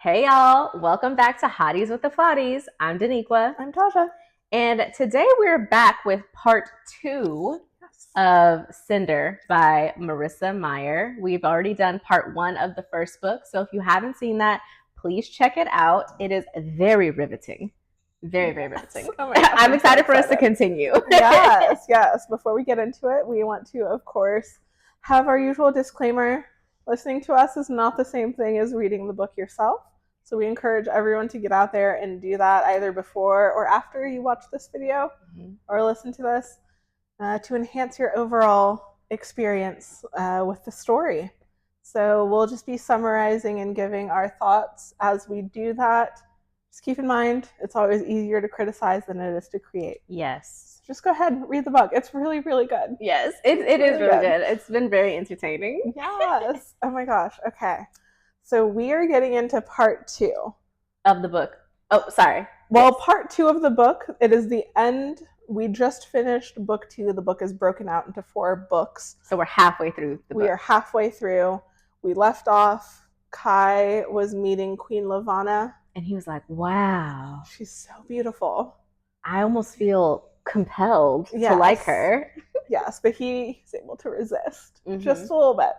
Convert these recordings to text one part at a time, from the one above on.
Hey y'all, welcome back to Hotties with the Flotties. I'm Daniqua. I'm Taja. And today we're back with part two Yes. of Cinder by Marissa Meyer. We've already done part one of the first book, so if you haven't seen that, please check it out. It is very riveting. Very, very riveting. Oh my gosh, I'm excited so for us to continue. yes. Before we get into it, we want to, of course, have our usual disclaimer. Listening to us is not the same thing as reading the book yourself. So we encourage everyone to get out there and do that either before or after you watch this video or listen to this to enhance your overall experience with the story. So we'll just be summarizing and giving our thoughts as we do that. Just keep in mind, it's always easier to criticize than it is to create. Yes. Just go ahead and read the book. It's really, really good. Yes, it is really good. It's been very entertaining. Yes. Oh my gosh. Okay. So we are getting into part two of the book. Oh, sorry. Well, yes. Part two of the book, it is the end. We just finished book two. The book is broken out into 4 books. So we're halfway through the book. We are halfway through. We left off, Kai was meeting Queen Levana. And he was like, wow. She's so beautiful. I almost feel compelled to like her. Yes, but he's able to resist just a little bit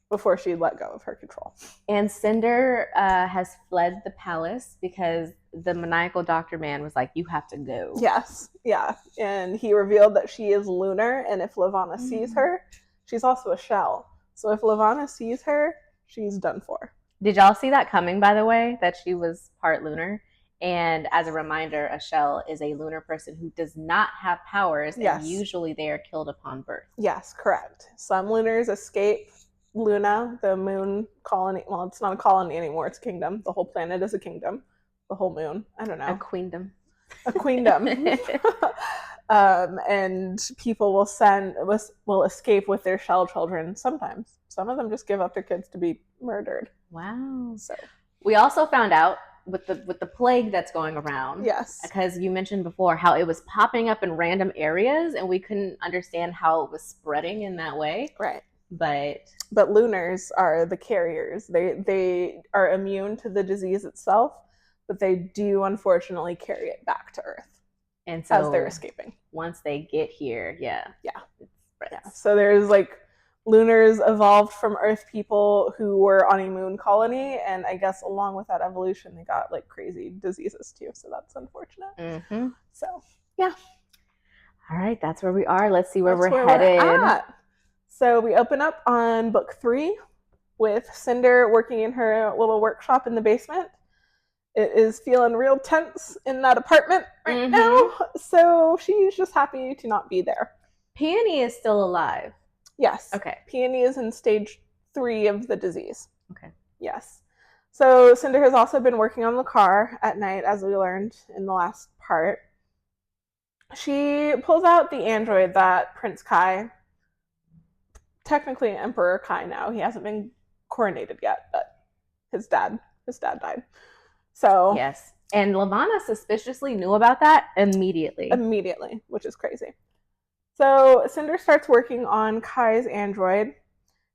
before she let go of her control. And Cinder has fled the palace because the maniacal doctor man was like, you have to go. Yes, yeah. And he revealed that she is lunar, and if Levana sees her, she's also a shell. So if Levana sees her, she's done for. Did y'all see that coming, by the way, that she was part lunar? And as a reminder, a shell is a lunar person who does not have powers, and usually they are killed upon birth. Yes, correct. Some lunars escape Luna, the moon colony. Well, it's not a colony anymore. It's a kingdom. The whole planet is a kingdom. The whole moon. I don't know. A queendom. A queendom. And people will escape with their shell children sometimes. Some of them just give up their kids to be murdered. Wow. So we also found out with the plague that's going around. Yes. Because you mentioned before how it was popping up in random areas and we couldn't understand how it was spreading in that way. Right. But lunars are the carriers. They are immune to the disease itself, but they do unfortunately carry it back to Earth. And so as they're escaping. Once they get here, yeah. So there's like lunars evolved from Earth people who were on a moon colony, and I guess along with that evolution, they got like crazy diseases too. So that's unfortunate. So yeah. All right, that's where we are. Let's see where we're headed. So we open up on book 3 with Cinder working in her little workshop in the basement. It is feeling real tense in that apartment right now. So she's just happy to not be there. Peony is still alive. Yes. Okay. Peony is in stage 3 of the disease. Okay. Yes. So Cinder has also been working on the car at night, as we learned in the last part. She pulls out the android that Prince Kai, technically Emperor Kai now, he hasn't been coronated yet, but his dad died. So yes. And Levana suspiciously knew about that immediately, which is crazy. So Cinder starts working on Kai's android.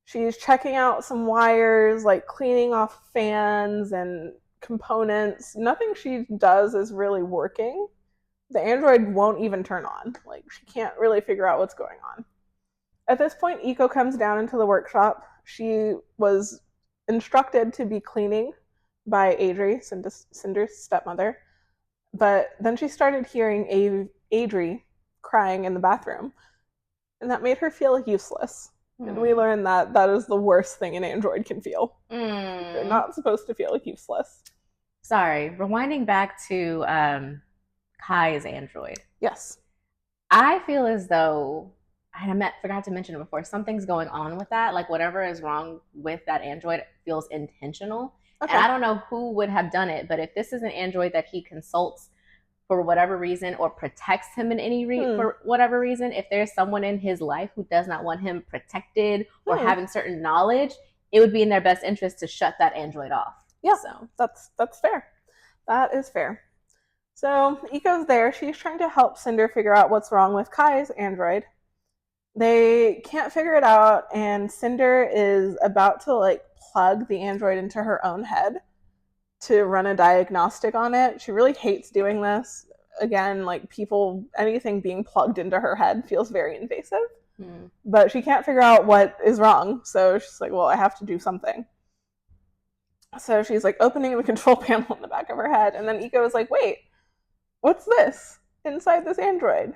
She's checking out some wires, like cleaning off fans and components. Nothing she does is really working. The android won't even turn on. Like, she can't really figure out what's going on. At this point, Eco comes down into the workshop. She was instructed to be cleaning by Adri, Cinder's stepmother. But then she started hearing Adri crying in the bathroom. And that made her feel useless. And we learned that that is the worst thing an android can feel. They're not supposed to feel useless. Sorry, rewinding back to Kai's android. Yes. I feel as though, and I forgot to mention it before, something's going on with that. Like, whatever is wrong with that android feels intentional. Okay. And I don't know who would have done it, but if this is an android that he consults for whatever reason or protects him in any for whatever reason, if there's someone in his life who does not want him protected or having certain knowledge, it would be in their best interest to shut that android off. Yeah, so that's fair. That is fair. So Eco's there. She's trying to help Cinder figure out what's wrong with Kai's android. They can't figure it out, and Cinder is about to like plug the android into her own head. to run a diagnostic on it. She really hates doing this. Again, like anything being plugged into her head feels very invasive. But she can't figure out what is wrong. So she's like, well, I have to do something. So she's like opening the control panel in the back of her head. And then Iko is like, wait, what's this inside this android?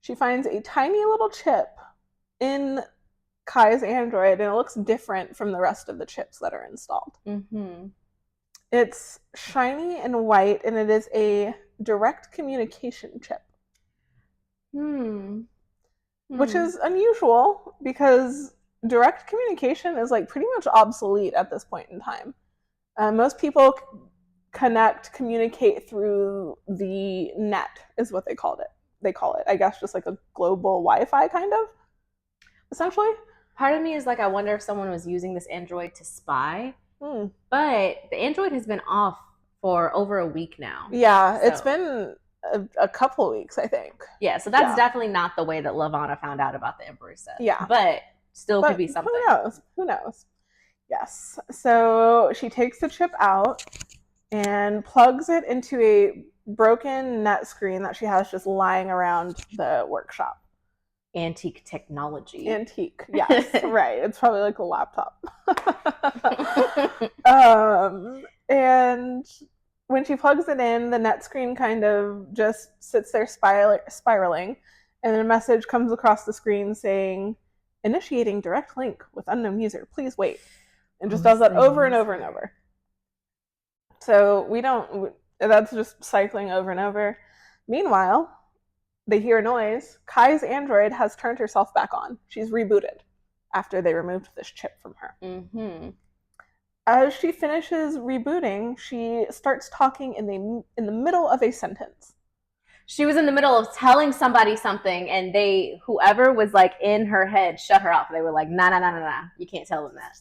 She finds a tiny little chip in Kai's android, and it looks different from the rest of the chips that are installed. It's shiny and white, and it is a direct communication chip. Which is unusual because direct communication is like pretty much obsolete at this point in time. Most people communicate through the net is what they call it. I guess just like a global Wi-Fi kind of, essentially. Part of me is like, I wonder if someone was using this android to spy. But the android has been off for over a week now. Yeah, so it's been a couple of weeks, I think. Yeah, so that's definitely not the way that Levana found out about the Emperor's set. Yeah. But still could be something. Who knows? Yes. So she takes the chip out and plugs it into a broken net screen that she has just lying around the workshop. Antique technology. Antique, yes. Right. It's probably like a laptop. And when she plugs it in, the net screen kind of just sits there spiraling, and a message comes across the screen saying, initiating direct link with unknown user, please wait. And just does that over and over and over. So that's just cycling over and over. Meanwhile, they hear a noise. Kai's android has turned herself back on. She's rebooted after they removed this chip from her. As she finishes rebooting, she starts talking in the middle of a sentence. She was in the middle of telling somebody something, and whoever was like in her head shut her off. They were like, nah, you can't tell them that.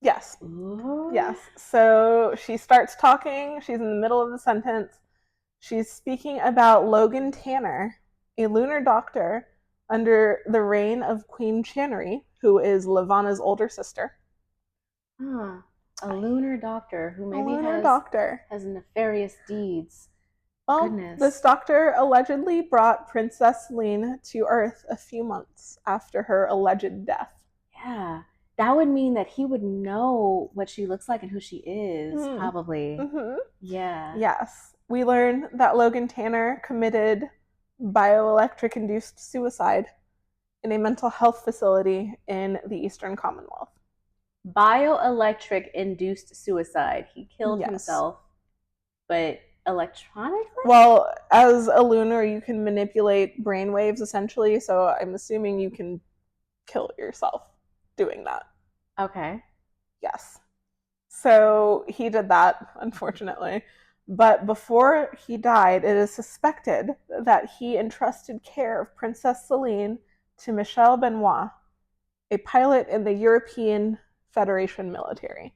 Yes. Ooh. Yes. So she starts talking. She's in the middle of the sentence. She's speaking about Logan Tanner, a lunar doctor under the reign of Queen Channery, who is Levana's older sister. A lunar doctor who maybe has nefarious deeds. Well, goodness. This doctor allegedly brought Princess Celine to Earth a few months after her alleged death. Yeah. That would mean that he would know what she looks like and who she is, probably. Yeah. Yes. We learn that Logan Tanner committed bioelectric-induced suicide in a mental health facility in the Eastern Commonwealth. Bioelectric-induced suicide. He killed himself, but electronically? Well, as a lunar, you can manipulate brainwaves, essentially, so I'm assuming you can kill yourself doing that. Okay. Yes. So he did that, unfortunately. But before he died, it is suspected that he entrusted care of Princess Celine to Michel Benoit, a pilot in the European Federation military.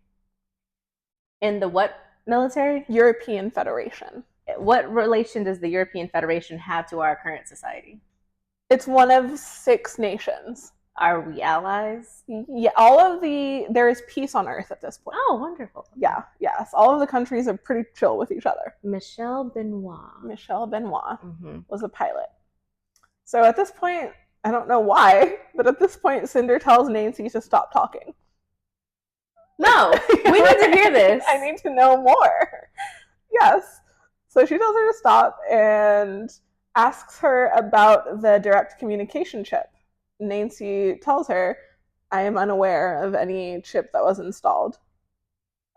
In the what military? European Federation. What relation does the European Federation have to our current society? It's one of 6 nations. Are we allies? Yeah, there is peace on Earth at this point. Oh, wonderful. Yeah, yes. All of the countries are pretty chill with each other. Michel Benoit was a pilot. So at this point, I don't know why, but at this point, Cinder tells Nancy to stop talking. No, we need to hear this. I need to know more. Yes. So she tells her to stop and asks her about the direct communication chip. Nancy tells her, I am unaware of any chip that was installed.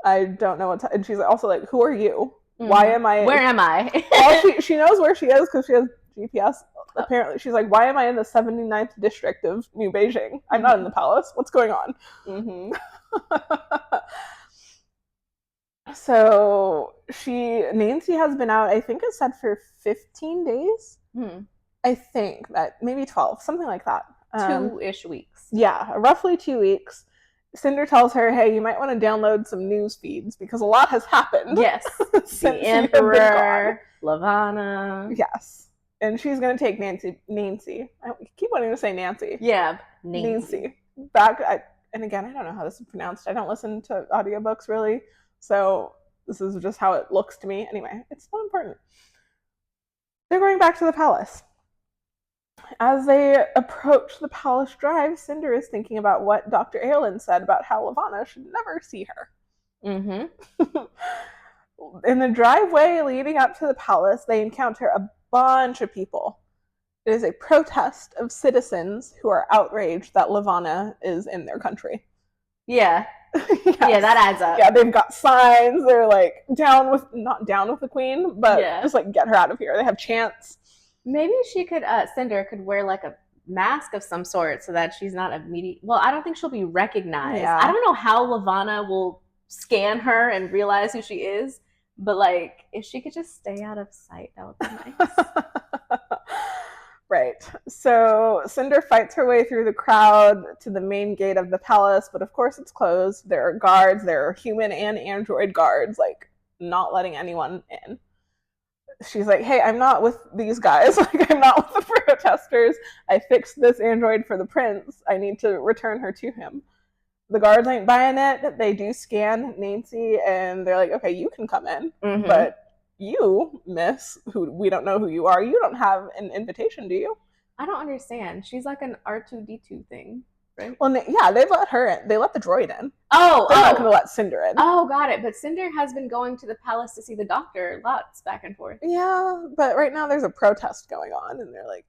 I don't know and she's also like, who are you? Why am I? Where am I? Well, she knows where she is because she has GPS. Apparently, she's like, why am I in the 79th district of New Beijing? I'm not in the palace. What's going on? So Nancy has been out, I think it said for 15 days. I think that maybe 12, something like that. 2-ish weeks. Yeah, roughly 2 weeks. Cinder tells her, hey, you might want to download some news feeds because a lot has happened. Yes. The Emperor, Levana. Yes. And she's going to take Nancy. I keep wanting to say Nancy. Yeah, Nancy. Back, and again, I don't know how this is pronounced. I don't listen to audiobooks really. So This is just how it looks to me. Anyway, it's not important. They're going back to the palace. As they approach the palace drive, Cinder is thinking about what Dr. Aelin said about how Levana should never see her. Mm-hmm. In the driveway leading up to the palace, they encounter a bunch of people. It is a protest of citizens who are outraged that Levana is in their country. Yeah. Yes. Yeah, that adds up. Yeah, they've got signs. They're like not down with the queen, but just like get her out of here. They have chants. Maybe she could, Cinder could wear like a mask of some sort so that she's not immediate. Well, I don't think she'll be recognized. Yeah. I don't know how Levana will scan her and realize who she is, but like if she could just stay out of sight, that would be nice. Right. So Cinder fights her way through the crowd to the main gate of the palace, but of course it's closed. There are guards, there are human and android guards, like not letting anyone in. She's like, hey, I'm not with these guys. Like, I'm not with the protesters. I fixed this android for the prince. I need to return her to him. The guards ain't buying it. They do scan Nancy, and they're like, okay, you can come in, but you, miss, who we don't know who you are, you don't have an invitation, do you? I don't understand. She's like an R2-D2 thing, right? Well, yeah, they've let her in. They let the droid in. They're not going to let Cinder in. Oh, got it. But Cinder has been going to the palace to see the doctor lots back and forth. Yeah, but right now there's a protest going on, and they're like,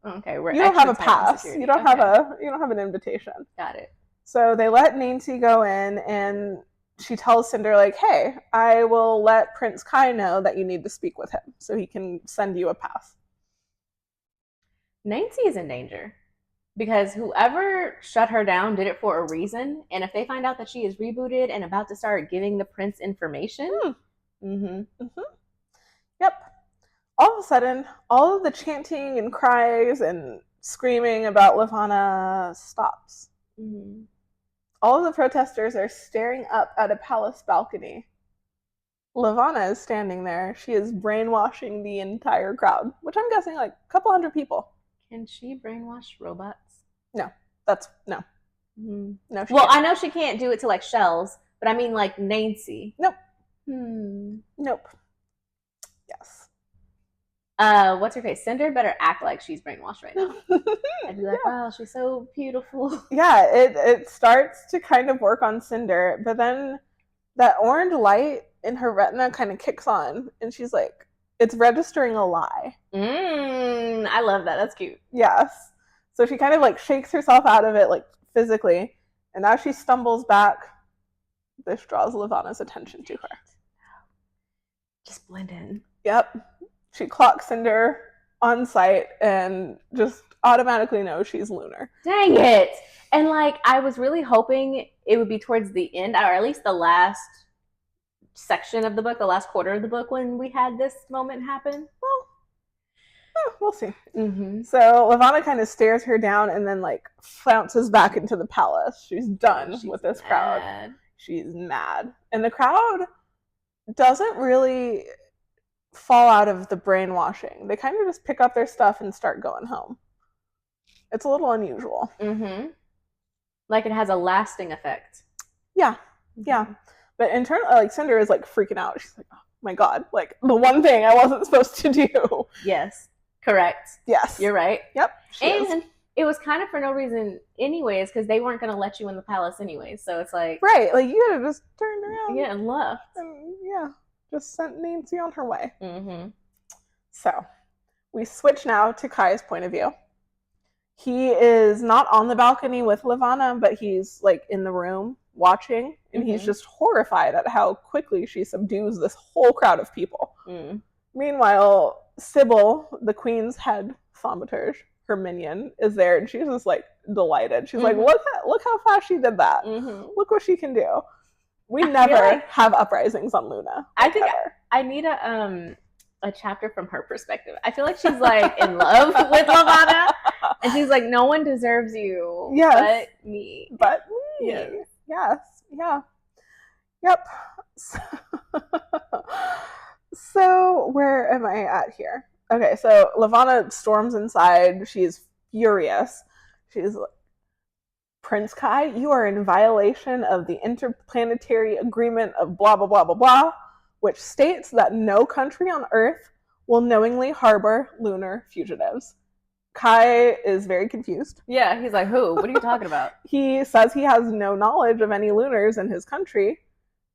okay, you don't have a pass. You don't have an invitation. Got it. So they let Nancy go in, and she tells Cinder, like, hey, I will let Prince Kai know that you need to speak with him so he can send you a pass. Nancy is in danger because whoever shut her down did it for a reason. And if they find out that she is rebooted and about to start giving the prince information. Yep. All of a sudden, all of the chanting and cries and screaming about Levana stops. All of the protesters are staring up at a palace balcony. Levana is standing there. She is brainwashing the entire crowd, which I'm guessing like a couple hundred people. Can she brainwash robots? No. No. No. Well, can't. I know she can't do it to like shells, but I mean like Nancy. Nope. Nope. Yes. What's her face? Cinder better act like she's brainwashed right now. I'd be like, wow, she's so beautiful. Yeah, it starts to kind of work on Cinder, but then that orange light in her retina kind of kicks on, and she's like, it's registering a lie. I love that. That's cute. Yes. So she kind of like shakes herself out of it, like physically, and as she stumbles back, this draws Levana's attention to her. Just blend in. Yep. She clocks Cinder on sight and just automatically knows she's lunar. Dang it. And like, I was really hoping it would be towards the end, or at least the last section of the book, the last quarter of the book, when we had this moment happen. Well, we'll see. So Levana kind of stares her down and then like flounces back into the palace. She's done with this crowd. She's mad. And the crowd doesn't really fall out of the brainwashing. They kind of just pick up their stuff and start going home. It's a little unusual. Like it has a lasting effect. Yeah. But internally, like Cinder is like freaking out. She's like, oh my god, like the one thing I wasn't supposed to do. Yes. Correct. Yes. You're right. Yep. And it was kind of for no reason anyways, because they weren't going to let you in the palace anyways. So it's like... Right. Like you could have just turned around. Yeah, and left. And just sent Nancy on her way. So we switch now to Kai's point of view. He is not on the balcony with Levana, but he's like in the room watching, and he's just horrified at how quickly she subdues this whole crowd of people. Meanwhile, Sybil, the queen's head thaumaturge, her minion, is there, and she's just like delighted. She's like, look how fast she did that. Look what she can do. We never have uprisings on Luna. I think I need a chapter from her perspective. I feel like she's like in love with Levana, and she's like, no one deserves you but me. Yes. Yeah. Yep. So where am I at here? Okay, so Levana storms inside. She's furious. She's like, Prince Kai, you are in violation of the interplanetary agreement of blah, blah, blah, blah, blah. which states that no country on Earth will knowingly harbor lunar fugitives. Kai is very confused. Yeah, he's like, who? What are you talking about? He says he has no knowledge of any lunars in his country,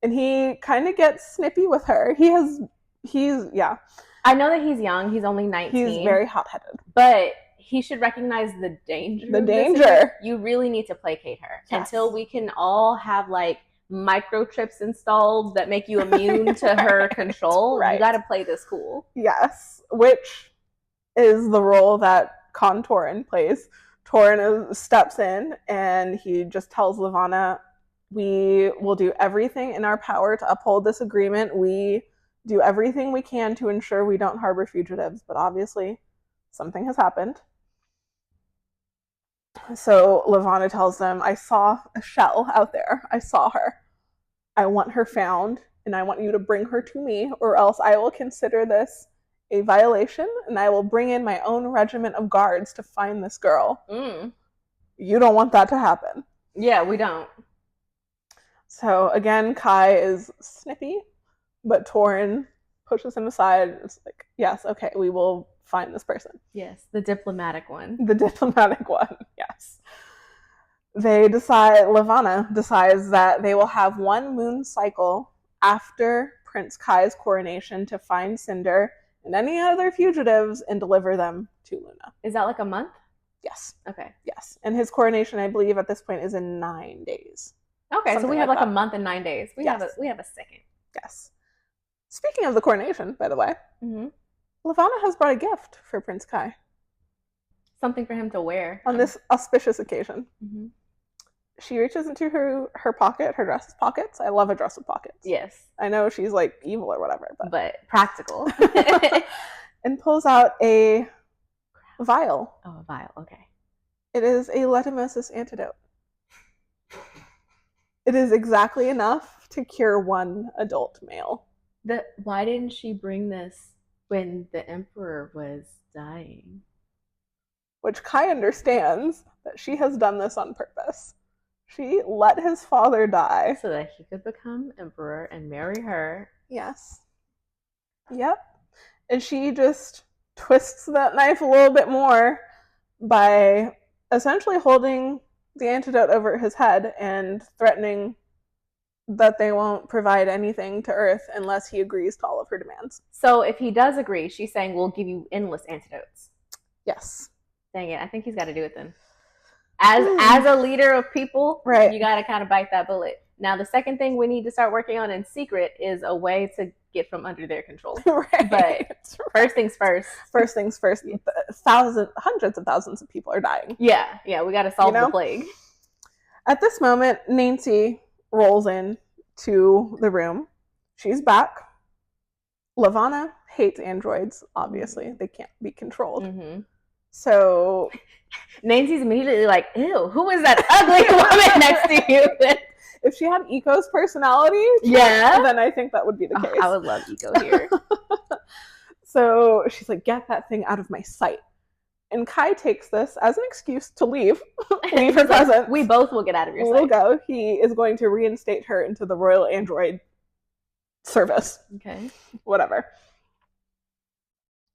and he kind of gets snippy with her. Yeah. I know that he's young. He's only 19. He's very hot-headed. But he should recognize the danger. The danger. You really need to placate her until we can all have like microchips installed that make you immune to her control. Right. You got to play this cool. Yes, which is the role that Con Torin plays. Torin steps in and he just tells Levana, we will do everything in our power to uphold this agreement. We do everything we can to ensure we don't harbor fugitives, but obviously something has happened. So Levana tells them, I saw a shell out there. I saw her. I want her found, and I want you to bring her to me, or else I will consider this a violation, and I will bring in my own regiment of guards to find this girl. You don't want that to happen. Yeah, we don't. So again, Kai is snippy, but Torin pushes him aside. It's like, yes, okay, we will find this person. Yes, the diplomatic one. The diplomatic one, yes. Levana decides that they will have one moon cycle after Prince Kai's coronation to find Cinder and any other fugitives and deliver them to Luna. Is that like a month? Yes. Okay. Yes. And his coronation, I believe, at this point is in 9 days. Okay, so we have like a month and 9 days. We have a second. Yes. Speaking of the coronation, by the way, Levana has brought a gift for Prince Kai. Something for him to wear. On this auspicious occasion. She reaches into her pocket, her dress pockets. I love a dress with pockets. Yes. I know she's like evil or whatever. But practical. And pulls out a vial. Oh, a vial. Okay. It is a leishmaniasis antidote. It is exactly enough to cure one adult male. Why didn't she bring this when the emperor was dying? Which Kai understands that she has done this on purpose. She let his father die. So that he could become emperor and marry her. Yes. Yep. And she just twists that knife a little bit more by essentially holding the antidote over his head and threatening that they won't provide anything to Earth unless he agrees to all of her demands. So if he does agree, she's saying we'll give you endless antidotes. Yes. Dang it, I think he's got to do it then. As a leader of people, right, you got to kind of bite that bullet. Now, the second thing we need to start working on in secret is a way to get from under their control. Right. But first things first. First things first. Hundreds of thousands of people are dying. Yeah, we got to solve the plague. At this moment, Nancy rolls in to the room. She's back. Levana hates androids, obviously. They can't be controlled. So Nancy's immediately like, ew, who is that ugly woman next to you? If she had Eco's personality, then I think that would be the case. I would love Eco here. So she's like, get that thing out of my sight. And Kai takes this as an excuse to leave her presence. We both will get out of your sight. We'll go. He is going to reinstate her into the Royal Android service. Okay. Whatever.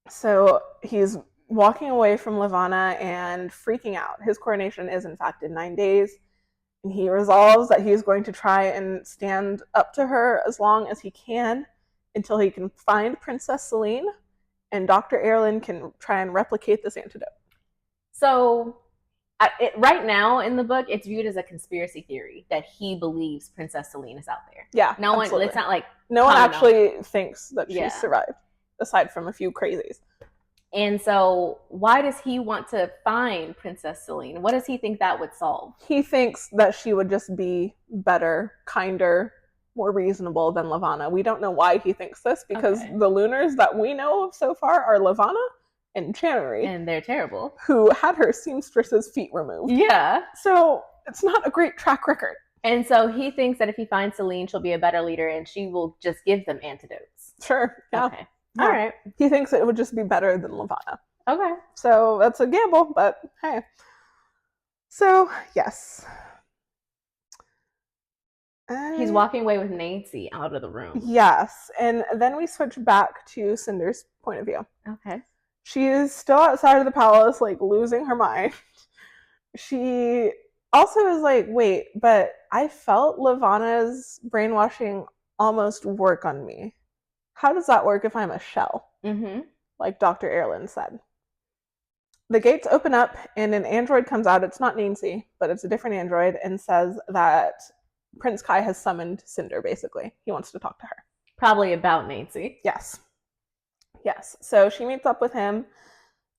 So he's walking away from Levana and freaking out. His coronation is, in fact, in 9 days. And he resolves that he's going to try and stand up to her as long as he can until he can find Princess Celine and Dr. Erlin can try and replicate this antidote. So right now in the book, it's viewed as a conspiracy theory that he believes Princess Celine is out there. Yeah, no one. It's not like no one actually thinks that she's survived, aside from a few crazies. And so why does he want to find Princess Celine? What does he think that would solve? He thinks that she would just be better, kinder, more reasonable than Levana. We don't know why he thinks this, because the Lunars that we know of so far are Levana and Channery. And they're terrible. Who had her seamstress's feet removed. Yeah. So it's not a great track record. And so he thinks that if he finds Celine, she'll be a better leader and she will just give them antidotes. Sure. Yeah. Okay. All right. He thinks it would just be better than Levana. Okay. So that's a gamble, but hey. So, yes. He's walking away with Nancy out of the room. Yes, and then we switch back to Cinder's point of view. Okay. She is still outside of the palace, like, losing her mind. She also is like, wait, but I felt Levana's brainwashing almost work on me. How does that work if I'm a shell? Mm-hmm. Like Dr. Erlin said. The gates open up and an android comes out. It's not Nancy, but it's a different android, and says that Prince Kai has summoned Cinder, basically. He wants to talk to her. Probably about Nancy. Yes. Yes. So she meets up with him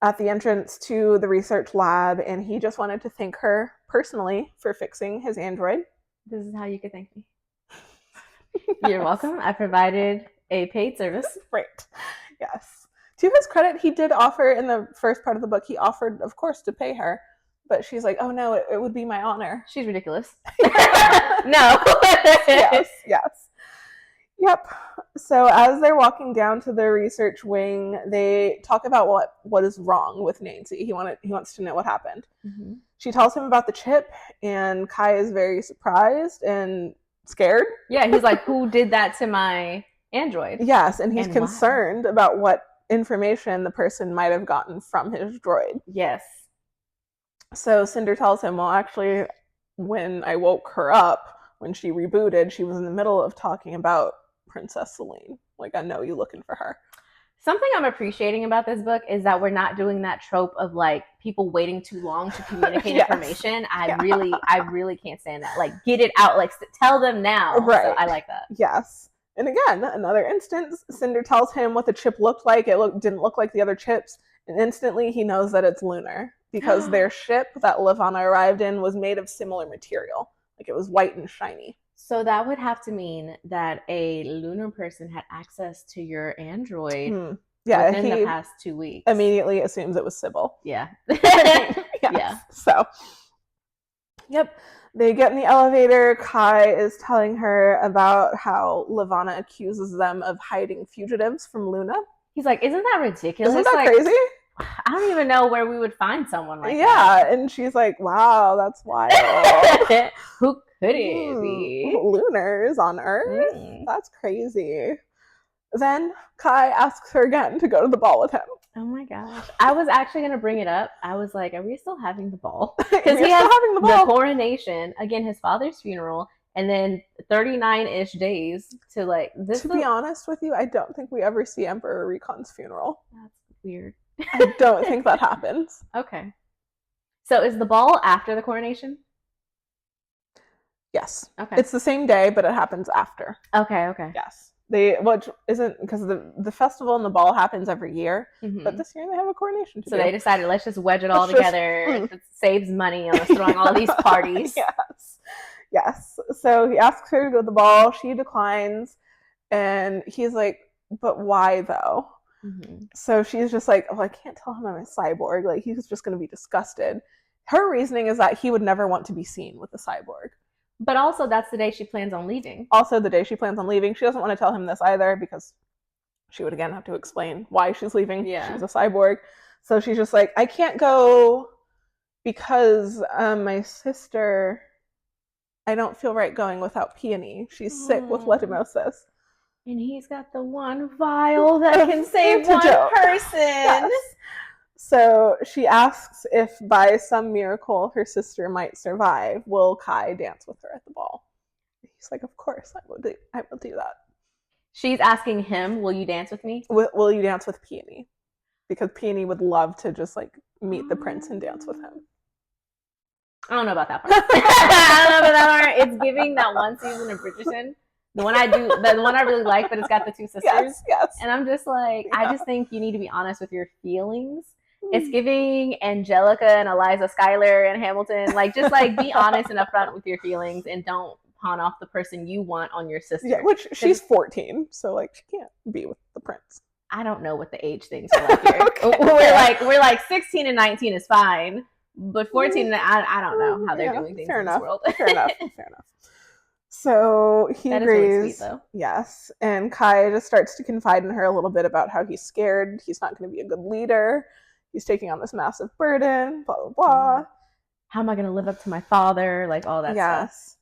at the entrance to the research lab, and he just wanted to thank her personally for fixing his android. This is how you could thank me. Yes. You're welcome. I provided a paid service. Right. Yes. To his credit, he did offer in the first part of the book, he offered, of course, to pay her. But she's like, oh no, it would be my honor. She's ridiculous. No. Yes, yes. Yep. So as they're walking down to the research wing, they talk about what is wrong with Nancy. He wants to know what happened. Mm-hmm. She tells him about the chip, and Kai is very surprised and scared. Yeah, he's like, who did that to my android? Yes, and he's concerned about what information the person might have gotten from his droid. Yes. So Cinder tells him, well, actually, when I woke her up, when she rebooted, she was in the middle of talking about Princess Celine. Like, I know you looking for her. Something I'm appreciating about this book is that we're not doing that trope of like people waiting too long to communicate yes. information. I really can't stand that. Like, get it out. Like, tell them now. Right. So I like that. Yes. And again, another instance, Cinder tells him what the chip looked like. It didn't look like the other chips. And instantly he knows that it's lunar because their ship that Levana arrived in was made of similar material. Like, it was white and shiny. So that would have to mean that a lunar person had access to your android within the past 2 weeks. Immediately assumes it was Sybil. Yeah. Yes. Yeah. So, yep. They get in the elevator. Kai is telling her about how Levana accuses them of hiding fugitives from Luna. He's like, isn't that ridiculous? Isn't that crazy? I don't even know where we would find someone like that. Yeah, and she's like, wow, that's wild. Who could it be? Lunars on Earth? That's crazy. Then Kai asks her again to go to the ball with him. Oh my gosh. I was actually going to bring it up. I was like, are we still having the ball? Because he has the coronation, again, his father's funeral, and then 39-ish days to like this. To be honest with you, I don't think we ever see Emperor Recon's funeral. That's weird. I don't think that happens. Okay. So is the ball after the coronation? Yes. Okay. It's the same day, but it happens after. Okay. Yes. Which isn't because the festival and the ball happens every year, but this year they have a coronation to do. They decided, let's just wedge it all together. It saves money on us throwing all these parties. Yes. So he asks her to go to the ball. She declines, and he's like, but why though? So she's just like, oh, I can't tell him I'm a cyborg. Like, he's just going to be disgusted. Her reasoning is that he would never want to be seen with a cyborg. But also, that's the day she plans on leaving. She doesn't want to tell him this either because she would again have to explain why she's leaving. Yeah. She's a cyborg. So she's just like, I can't go because my sister, I don't feel right going without Peony. She's sick with leishmaniasis. And he's got the one vial that can save one person. Yes. So she asks if by some miracle her sister might survive. Will Kai dance with her at the ball? He's like, of course, I will do that. She's asking him, will you dance with me? Will you dance with Peony? Because Peony would love to just like meet the prince and dance with him. I don't know about that part. I don't know about that part. It's giving that one season of Bridgerton. The one I really like, but it's got the two sisters. Yes. And I'm just like, I just think you need to be honest with your feelings. It's giving Angelica and Eliza Schuyler and Hamilton. Like, just like be honest and upfront with your feelings and don't pawn off the person you want on your sister. Yeah, which she's 14, so like she can't be with the prince. I don't know what the age things are like here. Okay. We're like 16 and 19 is fine, but 14 I don't know how they're doing things in this world. Fair enough. So he agrees. Really sweet, though. Yes, and Kai just starts to confide in her a little bit about how he's scared. He's not going to be a good leader. He's taking on this massive burden. Blah blah blah. How am I going to live up to my father? Like all that stuff.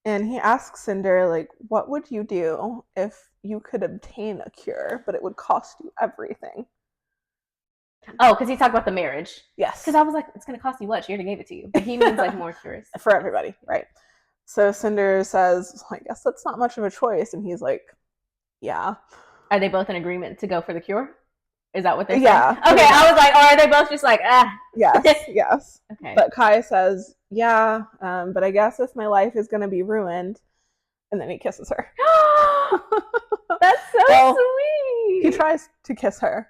And he asks Cinder, like, what would you do if you could obtain a cure, but it would cost you everything? Oh, because he talked about the marriage. Yes. Because I was like, it's going to cost you what? She already gave it to you. But he means like more cures. For everybody, right? So Cinder says, I guess that's not much of a choice. And he's like, yeah. Are they both in agreement to go for the cure? Is that what they're saying? Yeah. Okay, I was like, or are they both just like, ah? Yes, yes. Okay. But Kai says, yeah, but I guess if my life is going to be ruined, and then he kisses her. That's so sweet. He tries to kiss her,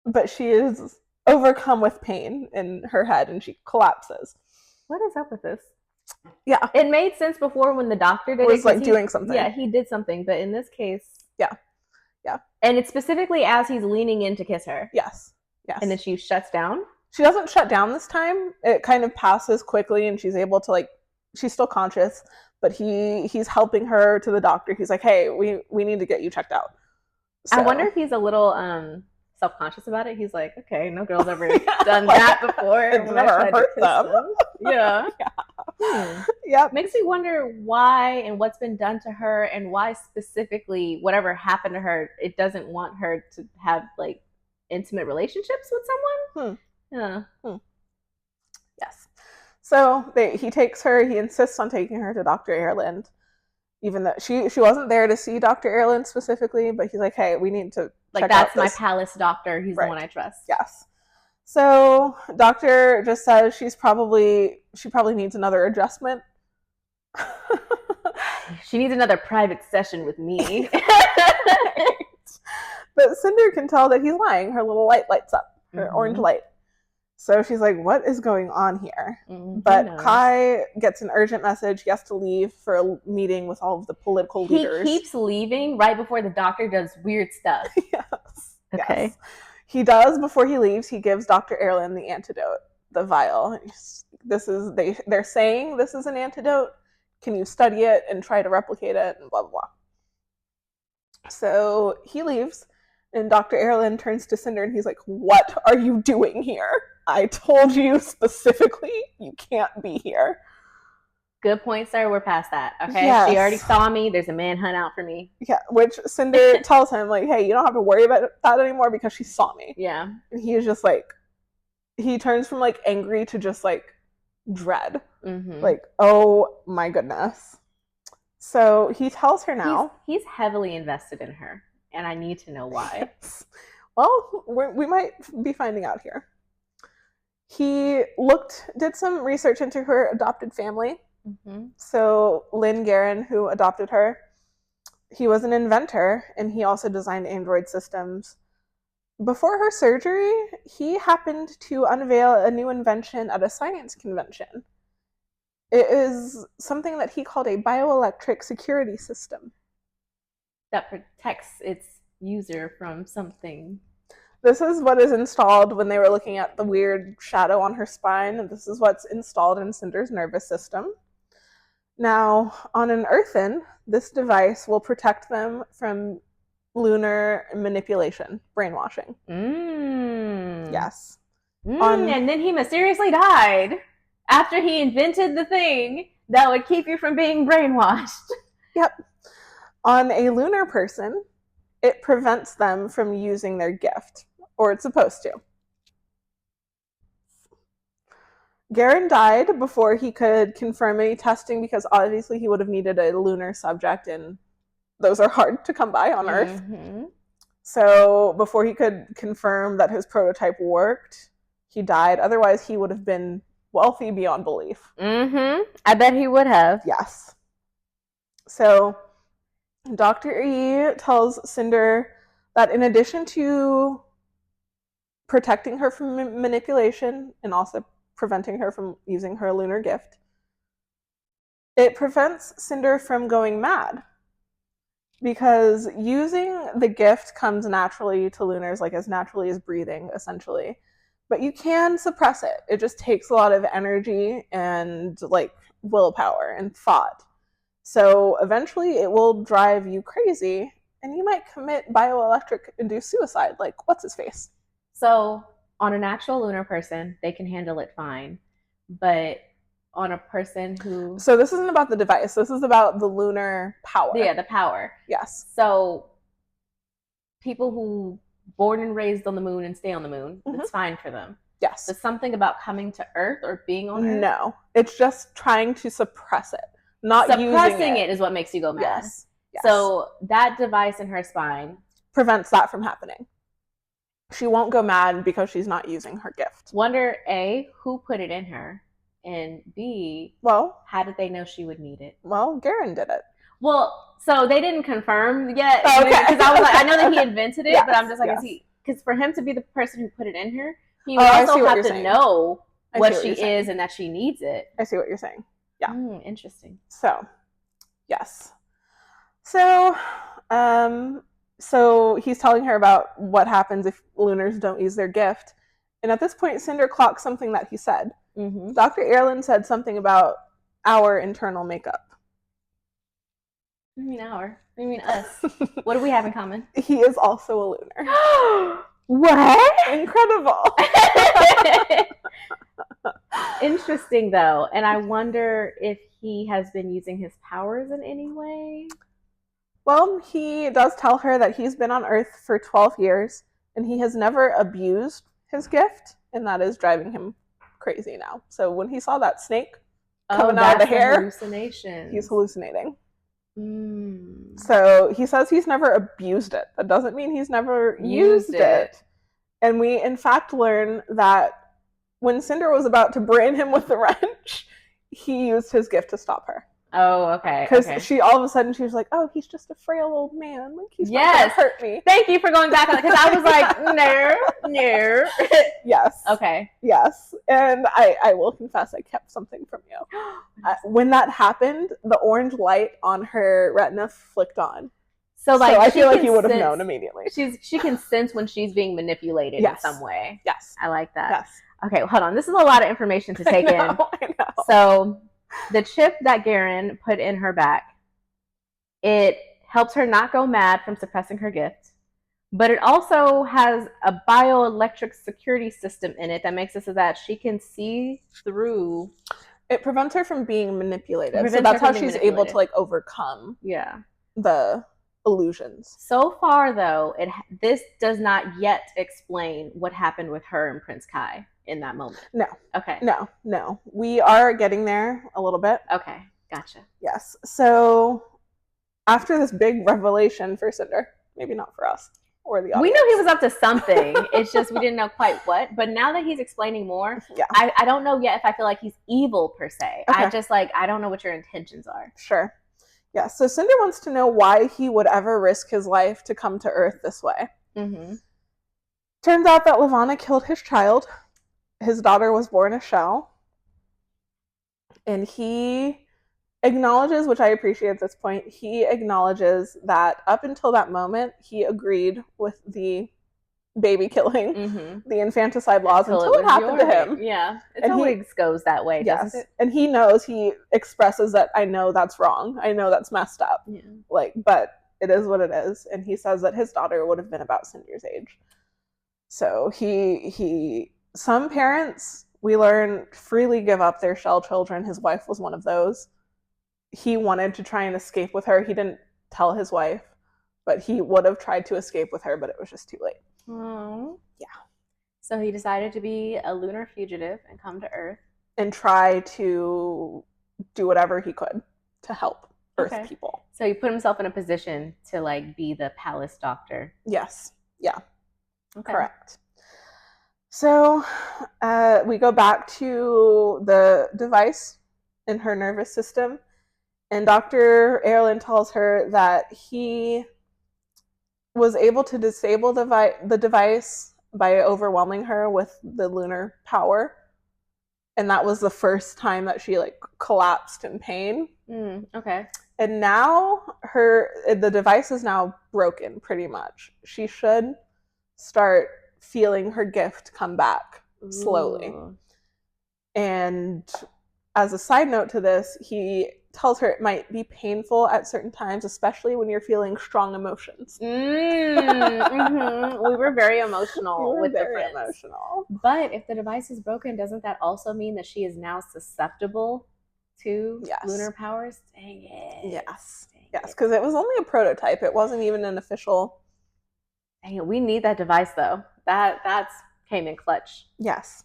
but she is overcome with pain in her head and she collapses. What is up with this? Yeah. It made sense before when the doctor did it. Was like doing something. Yeah, he did something, but in this case. Yeah. Yeah. And it's specifically as he's leaning in to kiss her. Yes. Yes. And then she shuts down? She doesn't shut down this time. It kind of passes quickly and she's able to she's still conscious, but he's helping her to the doctor. He's like, hey, we need to get you checked out. So. I wonder if he's a little self-conscious about it. He's like, okay, no girl's ever done that before. It's never hurt them. Yeah. Yeah. Makes me wonder why and what's been done to her and why specifically whatever happened to her, it doesn't want her to have like intimate relationships with someone. Yeah. Yes. So he takes her, he insists on taking her to Dr. Ireland, even though she wasn't there to see Dr. Ireland specifically, but he's like, hey, we need to like, that's my palace doctor. He's the one I trust. Yes. So doctor just says she probably needs another adjustment. She needs another private session with me. But Cinder can tell that he's lying. Her little light lights up, her orange light. So she's like, what is going on here? But Kai gets an urgent message. He has to leave for a meeting with all of the political leaders. He keeps leaving right before the doctor does weird stuff. Yes. Okay. Yes. He does, before he leaves, he gives Dr. Ireland the antidote, the vial. They're saying this is an antidote. Can you study it and try to replicate it? And blah, blah, blah. So he leaves, and Dr. Ireland turns to Cinder, and he's like, what are you doing here? I told you specifically you can't be here. Good point, sir. We're past that. Okay. Yes. She already saw me. There's a manhunt out for me. Yeah, which Cinder tells him, like, hey, you don't have to worry about that anymore because she saw me. Yeah. And he's just like, he turns from like angry to just like dread. Like, oh my goodness. So he tells her now. He's heavily invested in her, and I need to know why. Yes. Well, we might be finding out here. He did some research into her adopted family. So Lynn Guerin, who adopted her, he was an inventor, and he also designed android systems. Before her surgery, he happened to unveil a new invention at a science convention. It is something that he called a bioelectric security system. That protects its user from something. This is what is installed when they were looking at the weird shadow on her spine, and this is what's installed in Cinder's nervous system. Now, on an Earthen, this device will protect them from lunar manipulation, brainwashing. Yes. And then he mysteriously died after he invented the thing that would keep you from being brainwashed. Yep. On a lunar person, it prevents them from using their gift, or it's supposed to. Guerin died before he could confirm any testing because obviously he would have needed a lunar subject, and those are hard to come by on Earth. So before he could confirm that his prototype worked, he died. Otherwise, he would have been wealthy beyond belief. I bet he would have. Yes. So Dr. E tells Cinder that in addition to protecting her from manipulation and also preventing her from using her lunar gift, it prevents Cinder from going mad. Because using the gift comes naturally to lunars, like as naturally as breathing, essentially. But you can suppress it. It just takes a lot of energy and like willpower and thought. So eventually it will drive you crazy and you might commit bioelectric-induced suicide, like what's his face? So on an actual lunar person, they can handle it fine. But on a person who... So this isn't about the device. This is about the lunar power. Yeah, the power. Yes. So people who born and raised on the moon and stay on the moon, it's fine for them. Yes. But something about coming to Earth or being on Earth? No. It's just trying to suppress it. Not suppressing it is what makes you go mad. Yes. Yes. So that device in her spine prevents that from happening. She won't go mad because she's not using her gift. Wonder, A, who put it in her? And B, well, how did they know she would need it? Well, Garen did it. Well, so they didn't confirm yet. Okay. Because I was like, I know that he invented it, yes, but I'm just like, yes. is he... Because for him to be the person who put it in her, he would also have to know what she is and that she needs it. I see what you're saying. Yeah. Interesting. So, yes. So, so he's telling her about what happens if lunars don't use their gift. And at this point, Cinder clocks something that he said. Dr. Erland said something about our internal makeup. You mean our? You mean us? What do we have in common? He is also a lunar. What? Incredible. Interesting, though. And I wonder if he has been using his powers in any way. Well, he does tell her that he's been on Earth for 12 years and he has never abused his gift, and that is driving him crazy now. So when he saw that snake coming out of the hair, he's hallucinating. So he says he's never abused it. That doesn't mean he's never used it. And we, in fact, learn that when Cinder was about to brain him with the wrench, he used his gift to stop her. Oh, okay. Because she all of a sudden she was like, "Oh, he's just a frail old man. Like he's not gonna hurt me." Thank you for going back on it, because I was like, no. Yes. Okay. Yes, and I will confess I kept something from you. When that happened, the orange light on her retina flicked on. So like, I feel like you would have known immediately. She can sense when she's being manipulated in some way. Yes. I like that. Yes. Okay, well, hold on. This is a lot of information to take in. I know. So the chip that Garen put in her back, it helps her not go mad from suppressing her gift, but it also has a bioelectric security system in it that makes it so that she can see through. It prevents her from being manipulated. So that's how she's able to like overcome the illusions. So far, though, this does not yet explain what happened with her and Prince Kai in that moment. No. Okay. No. We are getting there a little bit. Okay. Gotcha. Yes. So after this big revelation for Cinder, maybe not for us or the audience. We knew he was up to something. It's just we didn't know quite what. But now that he's explaining more, I don't know yet if I feel like he's evil per se. Okay. I don't know what your intentions are. Sure. Yeah. So Cinder wants to know why he would ever risk his life to come to Earth this way. Turns out that Levana killed his child. His daughter was born a shell. And he acknowledges, which I appreciate at this point, he acknowledges that up until that moment, he agreed with the baby killing, the infanticide laws until it happened to him. Yeah. It always goes that way, doesn't it? And he knows, he expresses that, I know that's wrong. I know that's messed up. Yeah. But it is what it is. And he says that his daughter would have been about Cinder's age. So some parents, we learn, freely give up their shell children. His wife was one of those. He wanted to try and escape with her. He didn't tell his wife, but he would have tried to escape with her, but it was just too late. Oh. Yeah. So he decided to be a lunar fugitive and come to Earth. And try to do whatever he could to help Earth people. So he put himself in a position to be the palace doctor. Yes. Yeah. Okay. Correct. So we go back to the device in her nervous system, and Dr. Erland tells her that he was able to disable the device by overwhelming her with the lunar power, and that was the first time that she collapsed in pain. Okay. And now the device is now broken pretty much. She should start feeling her gift come back slowly. And as a side note to this, he tells her it might be painful at certain times, especially when you're feeling strong emotions. We were very emotional with the friends. Emotional. But if the device is broken, doesn't that also mean that she is now susceptible to lunar powers? Dang it. Yes. Yes, because it was only a prototype. It wasn't even an official. Dang it, we need that device though. That's came in clutch. Yes.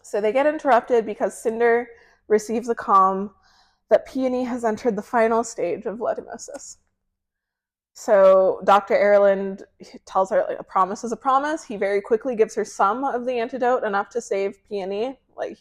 So they get interrupted because Cinder receives a comm that Peony has entered the final stage of letumosis. So Dr. Ireland tells her, like, a promise is a promise. He very quickly gives her some of the antidote, enough to save Peony. Like,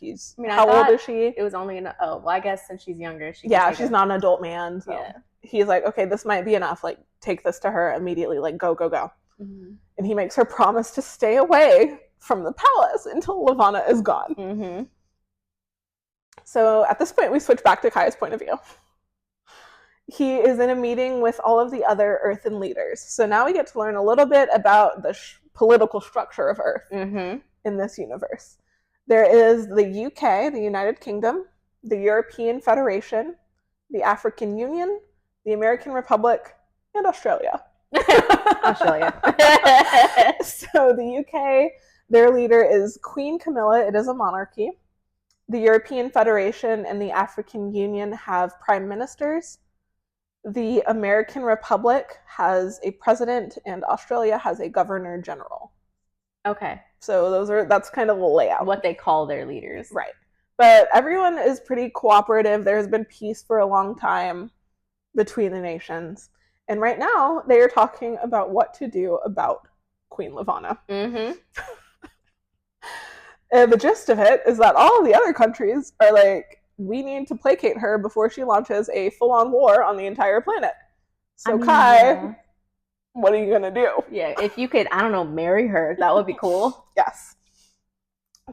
how old is she? It was only I guess since she's younger. She's not an adult man. So he's like, okay, this might be enough. Like, take this to her immediately. Like, go. Mm-hmm. And he makes her promise to stay away from the palace until Levana is gone. Mm-hmm. So at this point, we switch back to Kai's point of view. He is in a meeting with all of the other Earthen leaders. So now we get to learn a little bit about the political structure of Earth in this universe. There is the UK, the United Kingdom, the European Federation, the African Union, the American Republic, and Australia. Australia. So the UK, their leader is Queen Camilla. It is a monarchy. The European Federation and the African Union have prime ministers. The American Republic has a president, and Australia has a governor general. Okay. So that's kind of the layout. What they call their leaders. Right. But everyone is pretty cooperative. There has been peace for a long time between the nations. And right now, they are talking about what to do about Queen Levana. Mm-hmm. And the gist of it is that all of the other countries are like, we need to placate her before she launches a full-on war on the entire planet. So Kai, what are you going to do? Yeah, if you could, marry her, that would be cool. Yes.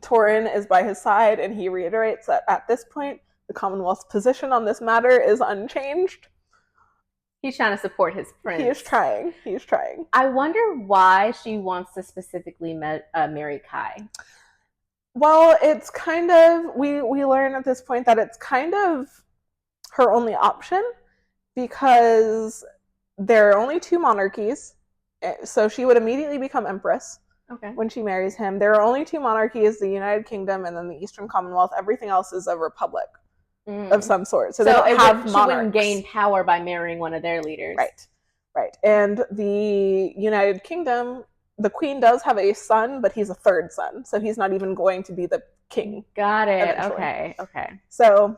Torin is by his side, and he reiterates that at this point, the Commonwealth's position on this matter is unchanged. He's trying to support his friends. He is trying. I wonder why she wants to specifically marry Kai. Well, it's kind of, we learn at this point that it's kind of her only option, because there are only 2 monarchies, so she would immediately become empress when she marries him. There are only 2 monarchies, the United Kingdom and then the Eastern Commonwealth. Everything else is a republic of some sort. So they don't have monarchs. She wouldn't gain power by marrying one of their leaders. Right. And the United Kingdom, the queen does have a son, but he's a 3rd son, so he's not even going to be the king. Got it. Eventually. Okay. So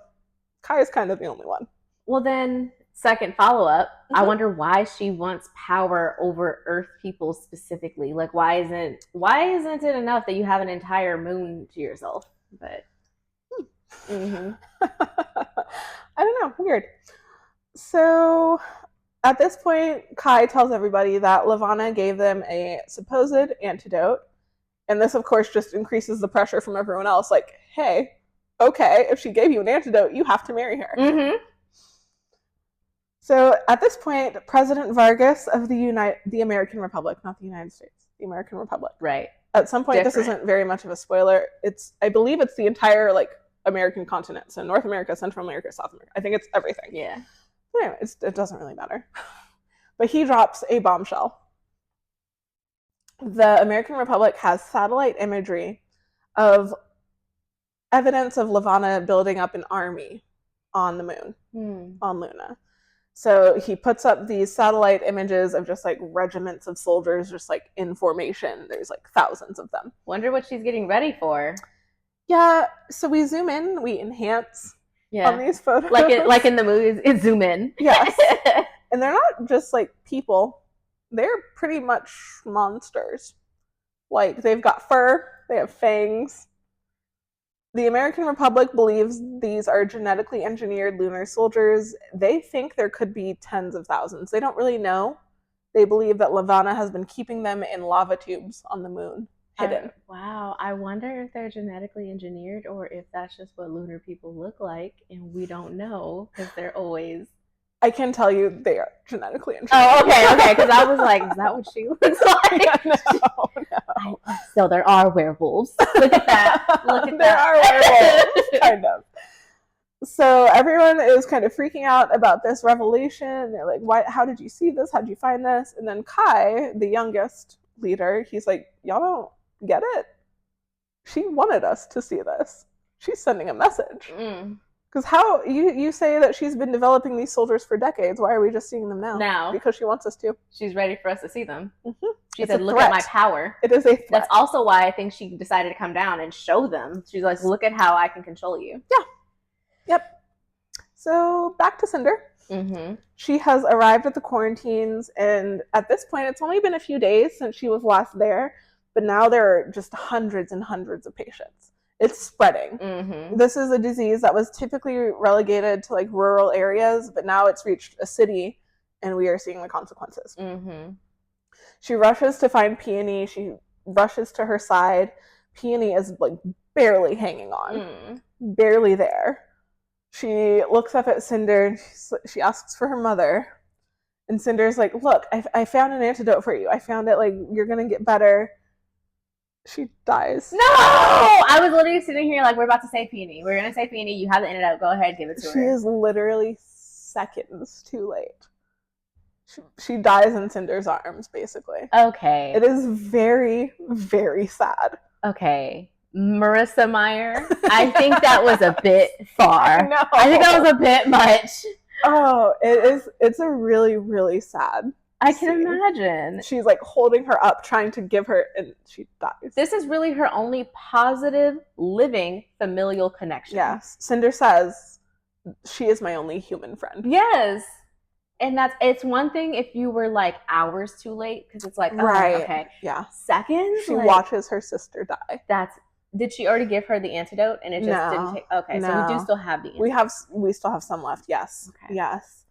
Kai is kind of the only one. Well, then, second follow-up, I wonder why she wants power over Earth people specifically. Like, why isn't it enough that you have an entire moon to yourself? But I don't know. Weird. So at this point, Kai tells everybody that Levana gave them a supposed antidote. And this, of course, just increases the pressure from everyone else. Like, hey, okay, if she gave you an antidote, you have to marry her. Mm-hmm. So at this point, President Vargas of the American Republic, not the United States, the American Republic. Right. At some point, This isn't very much of a spoiler. I believe it's the entire, American continent. So North America, Central America, South America. I think it's everything. Yeah. Anyway, it doesn't really matter. But he drops a bombshell. The American Republic has satellite imagery of evidence of Levana building up an army on the moon, on Luna. So he puts up these satellite images of just regiments of soldiers just in formation. There's thousands of them. Wonder what she's getting ready for. Yeah, so we zoom in, we enhance on these photos. Like in the movies, it zoom in. Yes. And they're not just people. They're pretty much monsters. They've got fur, they have fangs. The American Republic believes these are genetically engineered lunar soldiers. They think there could be tens of thousands. They don't really know. They believe that Levana has been keeping them in lava tubes on the moon, hidden. Wow. I wonder if they're genetically engineered or if that's just what lunar people look like and we don't know because they're always... I can tell you they are genetically engineered. Oh, okay. Because I was like, is that what she looks like? No. So there are werewolves. Look at that. There are werewolves, kind of. So everyone is kind of freaking out about this revelation. They're like, "Why? How did you see this? How did you find this?" And then Kai, the youngest leader, he's like, "Y'all don't get it. She wanted us to see this. She's sending a message." Because how you say that she's been developing these soldiers for decades? Why are we just seeing them now? Now, because she wants us to. She's ready for us to see them. Mm-hmm. She said, "Look at my power." It is a threat. That's also why I think she decided to come down and show them. She's like, "Look at how I can control you." Yeah. Yep. So back to Cinder. Mm-hmm. She has arrived at the quarantines, and at this point, it's only been a few days since she was last there, but now there are just hundreds and hundreds of patients. It's spreading. Mm-hmm. This is a disease that was typically relegated to like rural areas, but now it's reached a city, and we are seeing the consequences. Mm-hmm. She rushes to find Peony. She rushes to her side. Peony is like barely hanging on, barely there. She looks up at Cinder and she asks for her mother. And Cinder's like, "Look, I found an antidote for you. I found it. Like, you're going to get better." She dies. No! I was literally sitting here like, we're about to say Peony. We're going to say Peony. You have the antidote. Go ahead, give it to her. She is literally seconds too late. She dies in Cinder's arms, basically. Okay. It is very, very sad. Okay. Marissa Meyer, I think that was a bit far. No. I think that was a bit much. Oh, it is. It's a really, really sad. I can imagine. She's like holding her up, trying to give her, and she dies. This is really her only positive, living familial connection. Yes. Cinder says, "She is my only human friend." Yes. And it's one thing if you were like hours too late, because it's like, oh, right. Okay. Yeah. Seconds? She watches her sister die. Did she already give her the antidote and it just didn't take? Okay, no. So we do still have the antidote. We still have some left. Yes. Okay. Yes.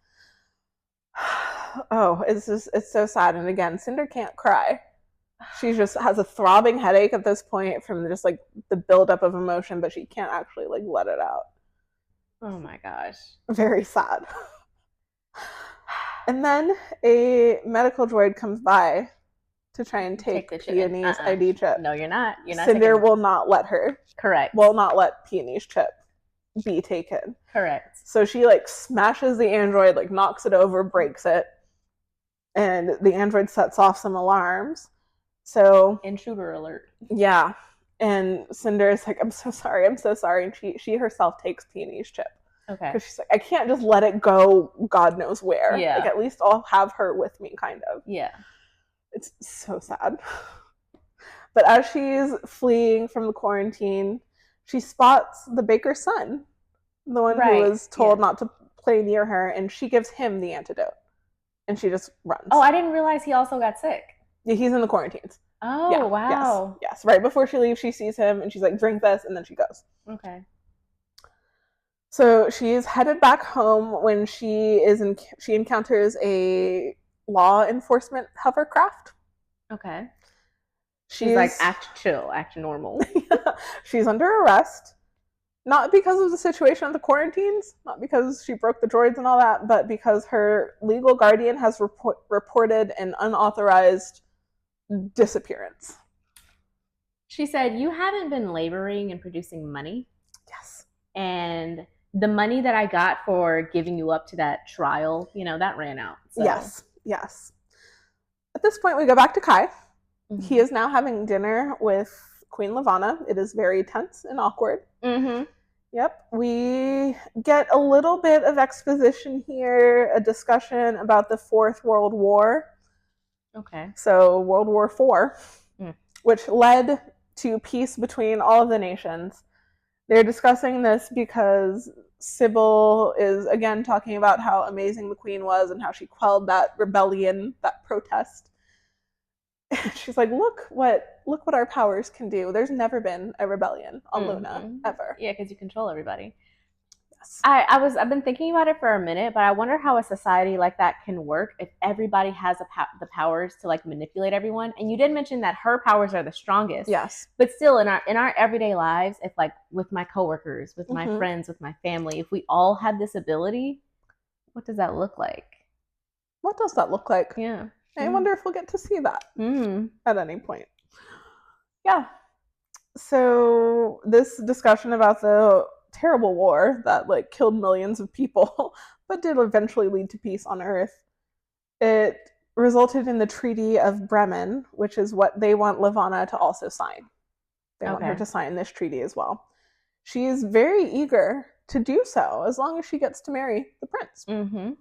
Oh, it's so sad. And again, Cinder can't cry. She just has a throbbing headache at this point from just like the buildup of emotion, but she can't actually like let it out. Oh my gosh. Very sad. And then a medical droid comes by to try and take Peony's ID chip. No, you're not. Cinder will not let her. Correct. Will not let Peony's chip be taken. Correct. So she like smashes the android, like knocks it over, breaks it, and the android sets off some alarms. So intruder alert. Yeah. And Cinder is like, I'm so sorry. And she herself takes Peony's chip. Okay. Because she's like, I can't just let it go God knows where. Yeah. Like, at least I'll have her with me, kind of. Yeah. It's so sad. But as she's fleeing from the quarantine, she spots the baker's son, the one who was told not to play near her, and she gives him the antidote. And she just runs. Oh, I didn't realize he also got sick. Yeah, he's in the quarantines. Oh, yeah, wow. Yes. Right before she leaves, she sees him, and she's like, drink this, and then she goes. Okay. So she is headed back home when she encounters a law enforcement hovercraft. Okay. She's like, act chill, act normal. She's under arrest, not because of the situation of the quarantines, not because she broke the droids and all that, but because her legal guardian has reported an unauthorized disappearance. She said, "You haven't been laboring and producing money." Yes. And the money that I got for giving you up to that trial, that ran out. So. Yes. At this point, we go back to Kai. Mm-hmm. He is now having dinner with Queen Levana. It is very tense and awkward. Mm-hmm. Yep. We get a little bit of exposition here, a discussion about the Fourth World War. Okay. So World War IV, which led to peace between all of the nations. They're discussing this because Sybil is again talking about how amazing the Queen was and how she quelled that rebellion, that protest. She's like, look what our powers can do. There's never been a rebellion on Luna ever. Yeah, because you control everybody. Yes. I've been thinking about it for a minute, but I wonder how a society like that can work if everybody has the powers to like manipulate everyone. And you did mention that her powers are the strongest. Yes. But still, in our everyday lives, if like with my coworkers, with my friends, with my family, if we all had this ability, what does that look like? What does that look like? Yeah. I wonder if we'll get to see that at any point. Yeah. So this discussion about the terrible war that like killed millions of people, but did eventually lead to peace on Earth. It resulted in the Treaty of Bremen, which is what they want Levana to also sign. They want her to sign this treaty as well. She is very eager to do so as long as she gets to marry the prince. Mm-hmm.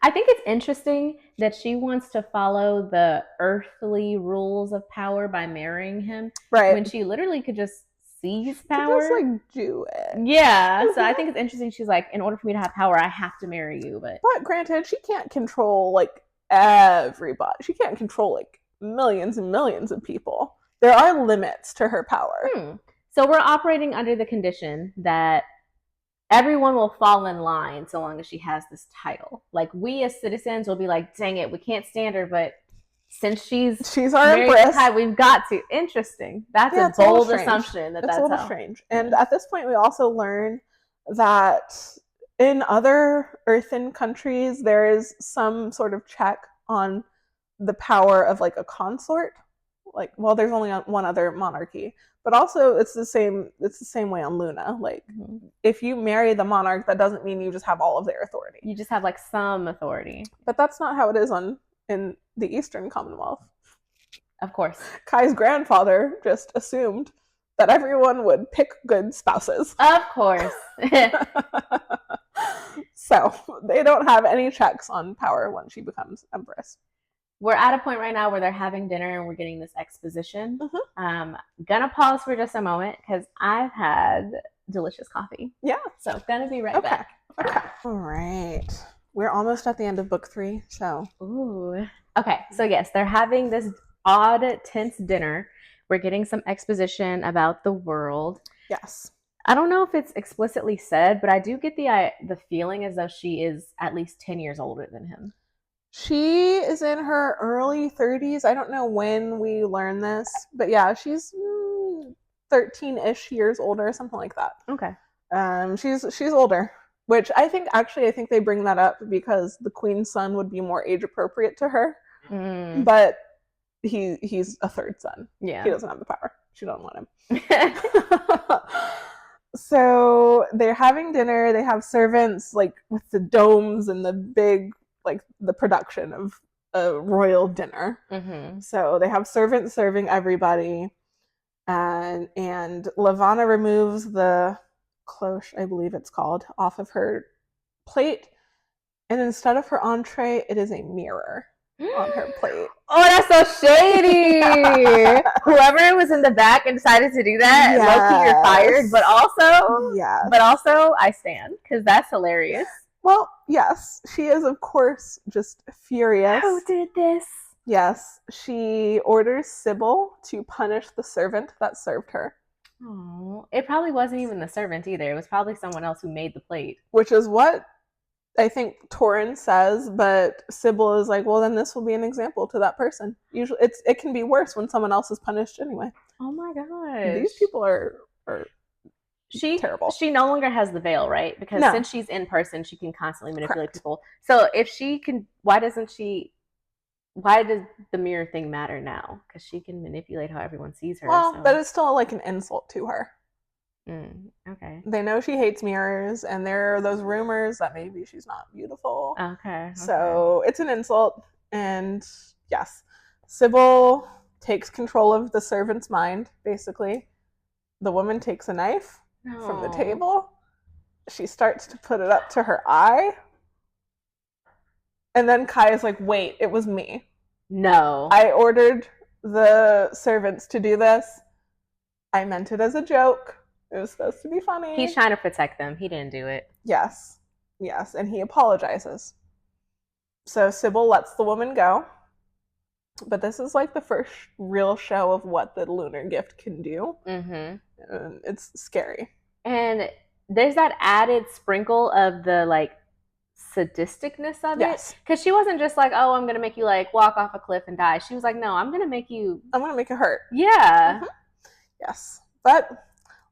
I think it's interesting that she wants to follow the earthly rules of power by marrying him, right? When she literally could just seize power. Just like do it. Yeah. So I think it's interesting. She's like, in order for me to have power, I have to marry you. But granted, she can't control like everybody. She can't control like millions and millions of people. There are limits to her power. So we're operating under the condition that everyone will fall in line so long as she has this title. Like, we as citizens will be like, dang it, we can't stand her, but since she's our empress, we've got to. Interesting. That's a bold assumption. That's a little strange. And at this point, we also learn that in other earthen countries, there is some sort of check on the power of like a consort. Like, well, there's only one other monarchy, but also it's the same way on Luna. Like, if you marry the monarch, that doesn't mean you just have all of their authority. You just have like some authority. But that's not how it is in the Eastern Commonwealth. Of course. Kai's grandfather just assumed that everyone would pick good spouses. Of course. So they don't have any checks on power when she becomes empress. We're at a point right now where they're having dinner and we're getting this exposition. Gonna pause for just a moment because I've had delicious coffee. Yeah. So gonna be right back. Okay. All right. We're almost at the end of book 3, so. Ooh. Okay, so yes, they're having this odd, tense dinner. We're getting some exposition about the world. Yes. I don't know if it's explicitly said, but I do get the feeling as though she is at least 10 years older than him. She is in her early 30s. I don't know when we learn this, but yeah, she's 13-ish years older, something like that. Okay. She's older, which I think they bring that up because the queen's son would be more age appropriate to her. But he's a third son. Yeah. He doesn't have the power. She don't want him. So they're having dinner. They have servants like with the domes and the big, like the production of a royal dinner. So they have servants serving everybody, and Levana removes the cloche, I believe it's called, off of her plate, and instead of her entree, it is a mirror on her plate. Oh, that's so shady. Yeah. Whoever was in the back and decided to do that, low-key, you're fired. But also, I stand because that's hilarious. Well, yes, she is, of course, just furious. Who did this? Yes, she orders Sybil to punish the servant that served her. Oh, it probably wasn't even the servant either. It was probably someone else who made the plate. Which is what I think Torrin says, but Sybil is like, well, then this will be an example to that person. Usually, it can be worse when someone else is punished anyway. Oh my gosh. These people are terrible. She no longer has the veil, right? Because since she's in person, she can constantly manipulate people. So if she can, why does the mirror thing matter now? Because she can manipulate how everyone sees her. Well, but it's still like an insult to her. Okay. They know she hates mirrors, and there are those rumors that maybe she's not beautiful. Okay. So it's an insult, and yes, Sybil takes control of the servant's mind, basically. The woman takes a knife from the table. She starts to put it up to her eye. And then Kai is like, wait, it was me. No. I ordered the servants to do this. I meant it as a joke. It was supposed to be funny. He's trying to protect them. He didn't do it. Yes. And he apologizes. So Sybil lets the woman go. But this is like the first real show of what the lunar gift can do. It's scary. And there's that added sprinkle of the like sadisticness of it. Because she wasn't just like, oh, I'm going to make you like walk off a cliff and die. She was like, no, I'm going to make it hurt. Yeah. Yes. But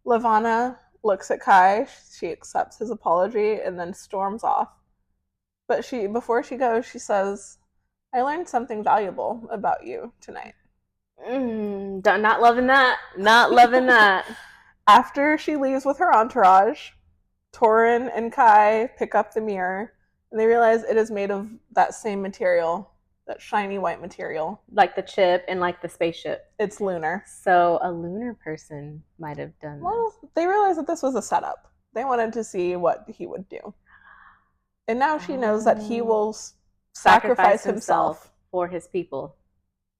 Levana looks at Kai. She accepts his apology and then storms off. But before she goes, she says, I learned something valuable about you tonight. Not loving that. Not loving that. After she leaves with her entourage, Torin and Kai pick up the mirror, and they realize it is made of that same material, that shiny white material. Like the chip and like the spaceship. It's lunar. So a lunar person might have done this. They realized that this was a setup. They wanted to see what he would do. And now she knows that he will sacrifice himself for his people.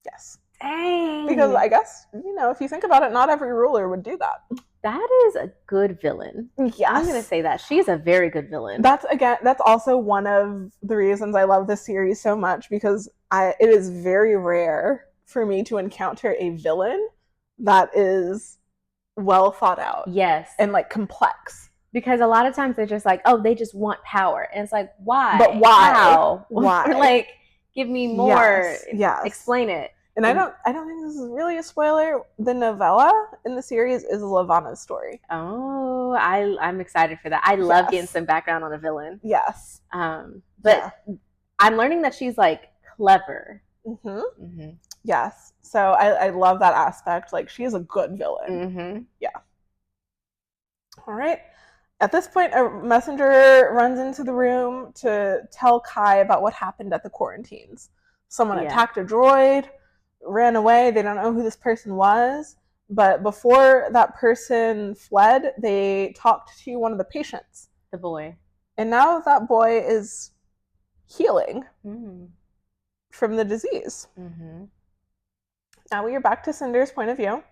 Yes. Dang. Because I guess, if you think about it, not every ruler would do that. That is a good villain. Yes. I'm going to say that. She's a very good villain. That's also one of the reasons I love this series so much, because it is very rare for me to encounter a villain that is well thought out. Yes. And like complex. Because a lot of times they're just like, oh, they just want power. And it's like, why? But why? How? Why? Like, give me more. Yes. Explain it. And I don't think this is really a spoiler. The novella in the series is Levana's story. Oh, I'm excited for that. I love getting some background on a villain. Yes. But I'm learning that she's like clever. Mm-hmm. Mm-hmm. Yes. So I love that aspect. Like, she is a good villain. Mm-hmm. Yeah. All right. At this point, a messenger runs into the room to tell Kai about what happened at the quarantines. Someone attacked a droid, ran away. They don't know who this person was. But before that person fled, they talked to one of the patients. The boy. And now that boy is healing from the disease. Mm-hmm. Now we are back to Cinder's point of view.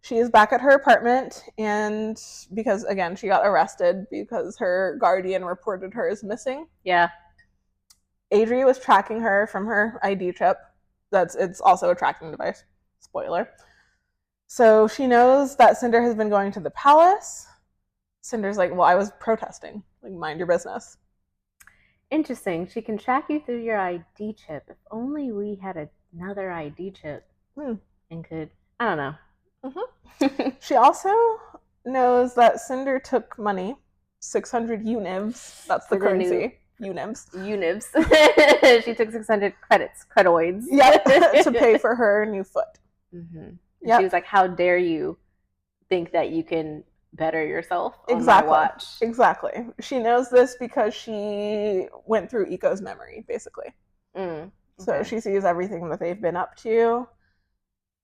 She is back at her apartment, and because, again, she got arrested because her guardian reported her as missing. Yeah. Adri was tracking her from her ID chip. It's also a tracking device. Spoiler. So she knows that Cinder has been going to the palace. Cinder's like, well, I was protesting. Like, mind your business. Interesting. She can track you through your ID chip. If only we had another ID chip and could, I don't know. Mm-hmm. She also knows that Cinder took money, 600 univs. That's the currency. Univs. She took 600 creditoids. Yep, to pay for her new foot. Mm-hmm. Yep. She was like, how dare you think that you can better yourself on my watch? Exactly. She knows this because she went through Eco's memory, basically. Okay. So she sees everything that they've been up to.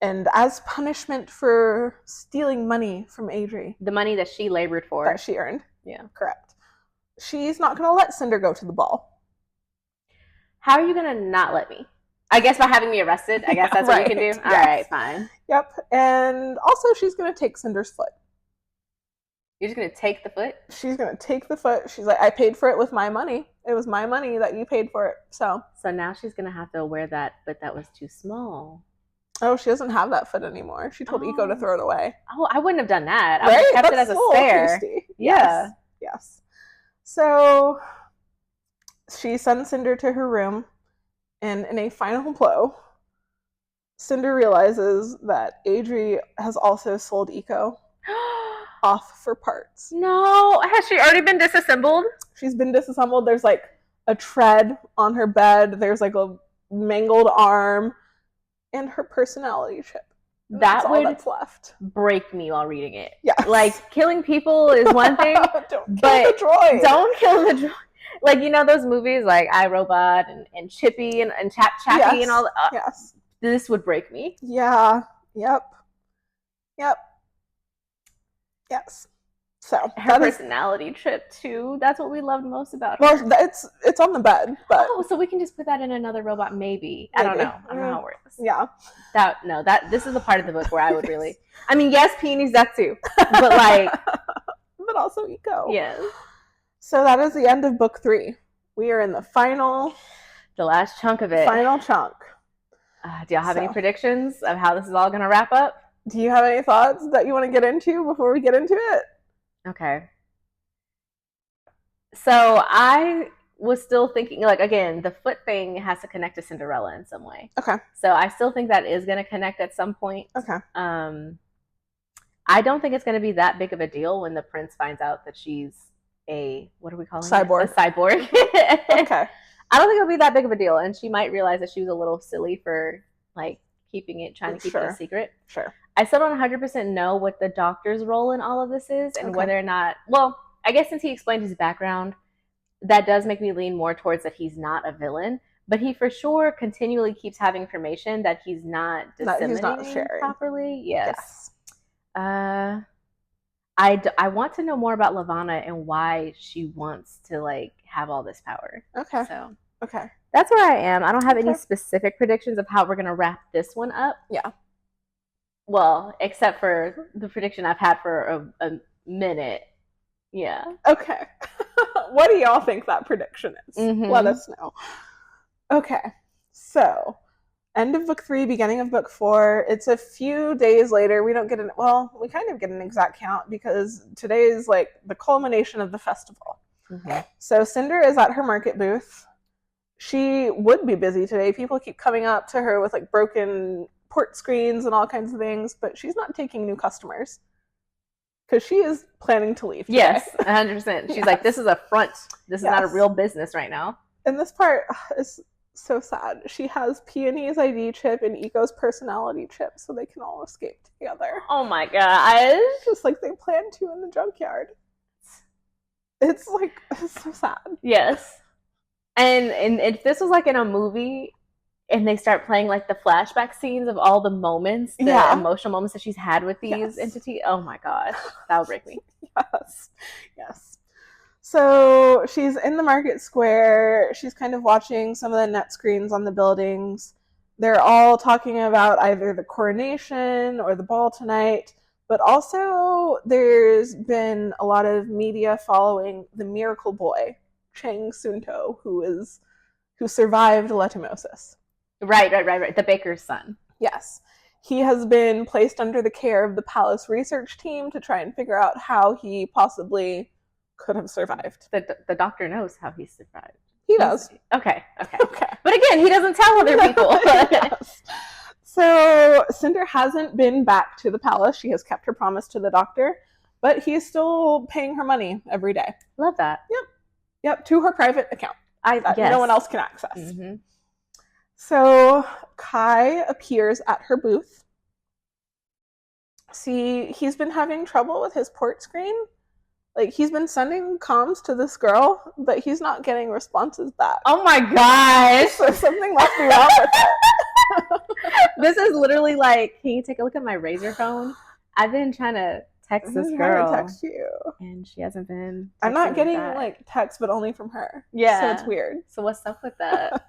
And as punishment for stealing money from Adri. The money that she labored for. That she earned. Yeah. Correct. She's not going to let Cinder go to the ball. How are you going to not let me? I guess by having me arrested. I guess that's what you can do. Yes. All right, fine. Yep. And also she's going to take Cinder's foot. You're just going to take the foot? She's going to take the foot. She's like, I paid for it with my money. It was my money that you paid for it. So now she's going to have to wear that, but that was too small. Oh, she doesn't have that foot anymore. She told Eco to throw it away. Oh, I wouldn't have done that. I would have kept it as a spare. Yeah. Yes. So she sends Cinder to her room, and in a final blow, Cinder realizes that Adri has also sold Eco off for parts. No, has she already been disassembled? She's been disassembled. There's like a tread on her bed. There's like a mangled arm. And her personality chip. That's all that's left. Break me while reading it. Yeah. Like, killing people is one thing. Don't kill the droid. Don't kill the droid. Like, those movies like iRobot and Chippy and Chappie and all that. Yes. This would break me. Yeah. Yep. Yes. So her personality trip too. That's what we loved most about her. Well, it's on the bed, but so we can just put that in another robot, maybe. I don't know. I don't know how it works. Yeah. This is the part of the book where I would really. I mean, yes, peonies, that too, but like, but also Eco. Yes. So that is the end of book 3. We are in the last chunk of it. Final chunk. Do y'all have any predictions of how this is all going to wrap up? Do you have any thoughts that you want to get into before we get into it? Okay. So I was still thinking, like, again, the foot thing has to connect to Cinderella in some way. Okay. So I still think that is going to connect at some point. Okay. I don't think it's going to be that big of a deal when the prince finds out that she's what are we calling cyborg. it? A cyborg. Okay. I don't think it'll be that big of a deal. And she might realize that she was a little silly for, like, trying to keep it a secret. Sure. I still don't 100% know what the doctor's role in all of this is and Okay. whether or not, well, I guess since he explained his background, that does make me lean more towards that he's not a villain. But he for sure continually keeps having information that he's not He's not disseminating sharing. properly. Yes. Yes. I want to know more about Lavana and why she wants to like have all this power. Okay. So okay. That's where I am. I don't have any Okay. specific predictions of how we're gonna wrap this one up. Yeah. Well, except for the prediction I've had for a minute. Yeah. Okay. What do y'all think that prediction is? Mhm. Let us know. Okay. So, end of book 3, beginning of book 4. It's a few days later. We don't get we kind of get an exact count because today is like the culmination of the festival. Mhm. So Cinder is at her market booth. She would be busy today. People keep coming up to her with like broken port screens and all kinds of things, but she's not taking new customers because she is planning to leave today. Yes, 100%. She's Yes. like, this is a front. This is not a Yes. real business right now. And this part is so sad. She has Peony's ID chip and Eco's personality chip so they can all escape together. Oh my gosh. Just like they planned to in the junkyard. It's like, it's so sad. Yes. And if this was like in a movie and they start playing like the flashback scenes of all the moments, the Yeah. emotional moments that she's had with these Yes. entities, oh my gosh, that would break me. Yes. Yes. So she's in the market square. She's kind of watching some of the net screens on the buildings. They're all talking about either the coronation or the ball tonight, but also there's been a lot of media following the miracle boy, Chang Sunto, who survived letumosis. Right. The baker's son. Yes. He has been placed under the care of the palace research team to try and figure out how he possibly could have survived. The doctor knows how he survived. He does. Okay. But again, he doesn't tell other people. Yes. So Cinder hasn't been back to the palace. She has kept her promise to the doctor, but he is still paying her money every day. Love that. Yep, to her private account that yes. no one else can access. Mm-hmm. So Kai appears at her booth. See, he's been having trouble with his port screen. Like, he's been sending comms to this girl, but he's not getting responses back. Oh my gosh. So something must be wrong with it. This is literally like, can you take a look at my Razr phone? I've been trying to text this girl. Trying to text you. And she hasn't been. I'm not getting like texts, but only from her. Yeah. So it's weird. So what's up with that?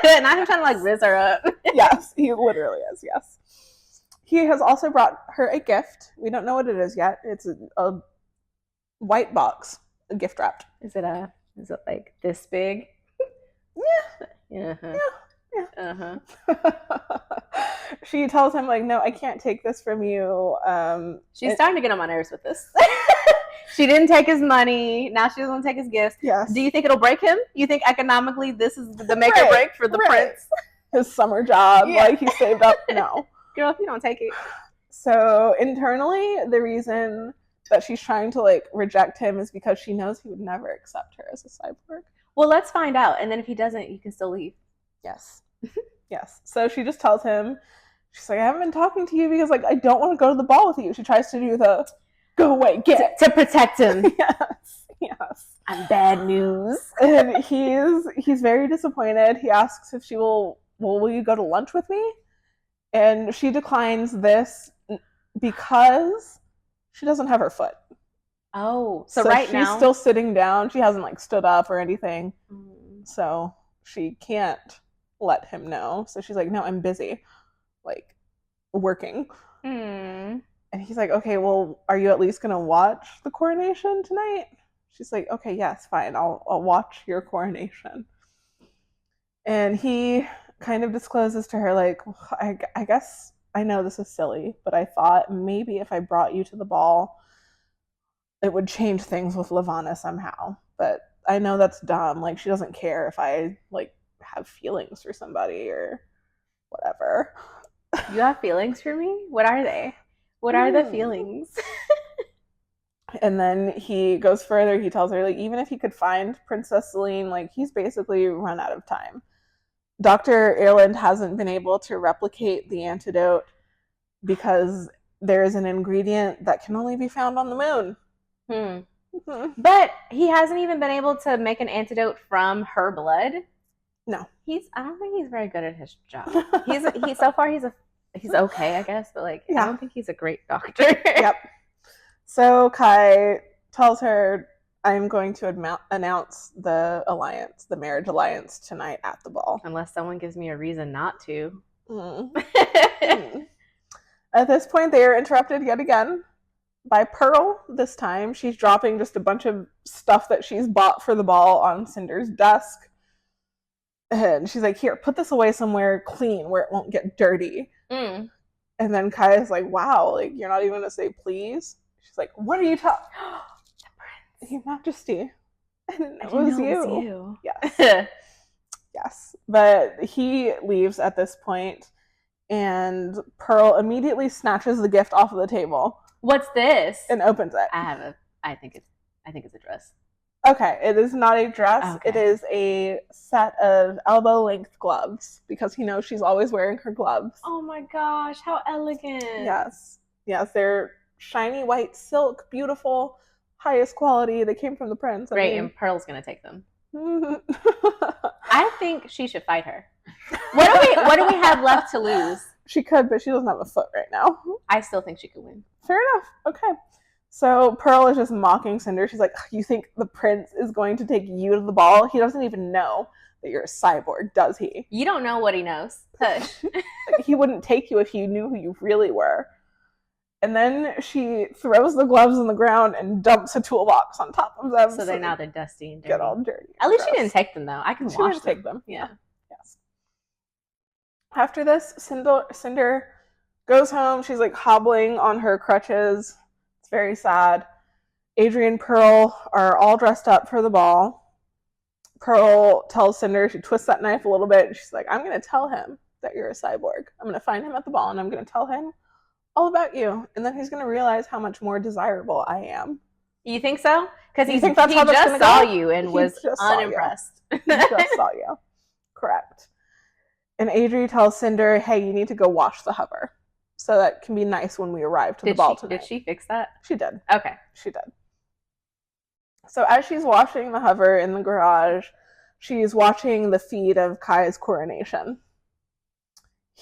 And I'm trying to like riz her up. Yes, he literally is, yes. He has also brought her a gift. We don't know what it is yet. It's a white box, gift wrapped. Is it like this big? Yeah. Uh-huh. Yeah. Uh-huh. She tells him, like, no, I can't take this from you. She's starting to get on my nerves with this. She didn't take his money. Now she doesn't want to take his gifts. Yes. Do you think it'll break him? You think economically this is the make or break for the prince? His summer job, like he saved up? No. Girl, if you don't take it. So internally, the reason that she's trying to like reject him is because she knows he would never accept her as a cyborg. Well, let's find out. And then if he doesn't, you can still leave. Yes. Yes. So she just tells him, she's like, I haven't been talking to you because like I don't want to go to the ball with you. She tries to do the go away, get to protect him. Yes. I'm bad news. And he's very disappointed. He asks if she will you go to lunch with me? And she declines this because she doesn't have her foot. Oh, so right now she's still sitting down. She hasn't like stood up or anything. So she can't let him know. So she's like, no, I'm busy, like working. And he's like, okay, well, are you at least gonna watch the coronation tonight? She's like, okay, yes, fine, I'll watch your coronation. And he kind of discloses to her, like, I guess I know this is silly, but I thought maybe if I brought you to the ball, it would change things with Lavana somehow. But I know that's dumb. Like, she doesn't care if I like have feelings for somebody or whatever. You have feelings for me? What are they? What are the feelings? And then he goes further. He tells her, like, even if he could find Princess Celine, like, he's basically run out of time. Dr. Ireland hasn't been able to replicate the antidote because there is an ingredient that can only be found on the moon. But he hasn't even been able to make an antidote from her blood. No. I don't think he's very good at his job. He's so far he's okay, I guess, but like I don't think he's a great doctor. Yep. So Kai tells her, I'm going to announce the alliance, the marriage alliance, tonight at the ball. Unless someone gives me a reason not to. At this point, they are interrupted yet again by Pearl. This time, she's dropping just a bunch of stuff that she's bought for the ball on Cinder's desk. And she's like, here, put this away somewhere clean where it won't get dirty. And then Kai is like, wow, like, you're not even going to say please? She's like, what are you talking? The Prince. Your Majesty. And it was you. Yes. Yes. But he leaves at this point, and Pearl immediately snatches the gift off of the table. What's this? And opens it. I think it's a dress. Okay, it is not a dress. Okay. It is a set of elbow-length gloves, because he knows she's always wearing her gloves. Oh my gosh, how elegant. Yes. Yes, they're shiny white silk, beautiful, highest quality. They came from the prince. Great, and Pearl's going to take them. I think she should fight her. What do we have left to lose? She could, but she doesn't have a foot right now. I still think she could win. Fair enough. Okay. So Pearl is just mocking Cinder. She's like, you think the prince is going to take you to the ball? He doesn't even know that you're a cyborg, does he? You don't know what he knows. Hush. He wouldn't take you if he knew who you really were. And then she throws the gloves on the ground and dumps a toolbox on top of them. So now they're dusty and dirty. Get all dirty. At least she didn't take them, though. I can wash them. She didn't take them. Yeah. Yes. After this, Cinder goes home. She's like hobbling on her crutches. It's very sad. Adrian and Pearl are all dressed up for the ball. Pearl tells Cinder, she twists that knife a little bit. She's like, I'm going to tell him that you're a cyborg. I'm going to find him at the ball, and I'm going to tell him all about you. And then he's going to realize how much more desirable I am. You think so? Because he just saw go? You and was unimpressed. He just saw you. Correct. And Adri tells Cinder, hey, you need to go wash the hover. So that can be nice when we arrive to the ball tonight. Did she fix that? She did. Okay. She did. So as she's washing the hover in the garage, she's watching the feed of Kai's coronation.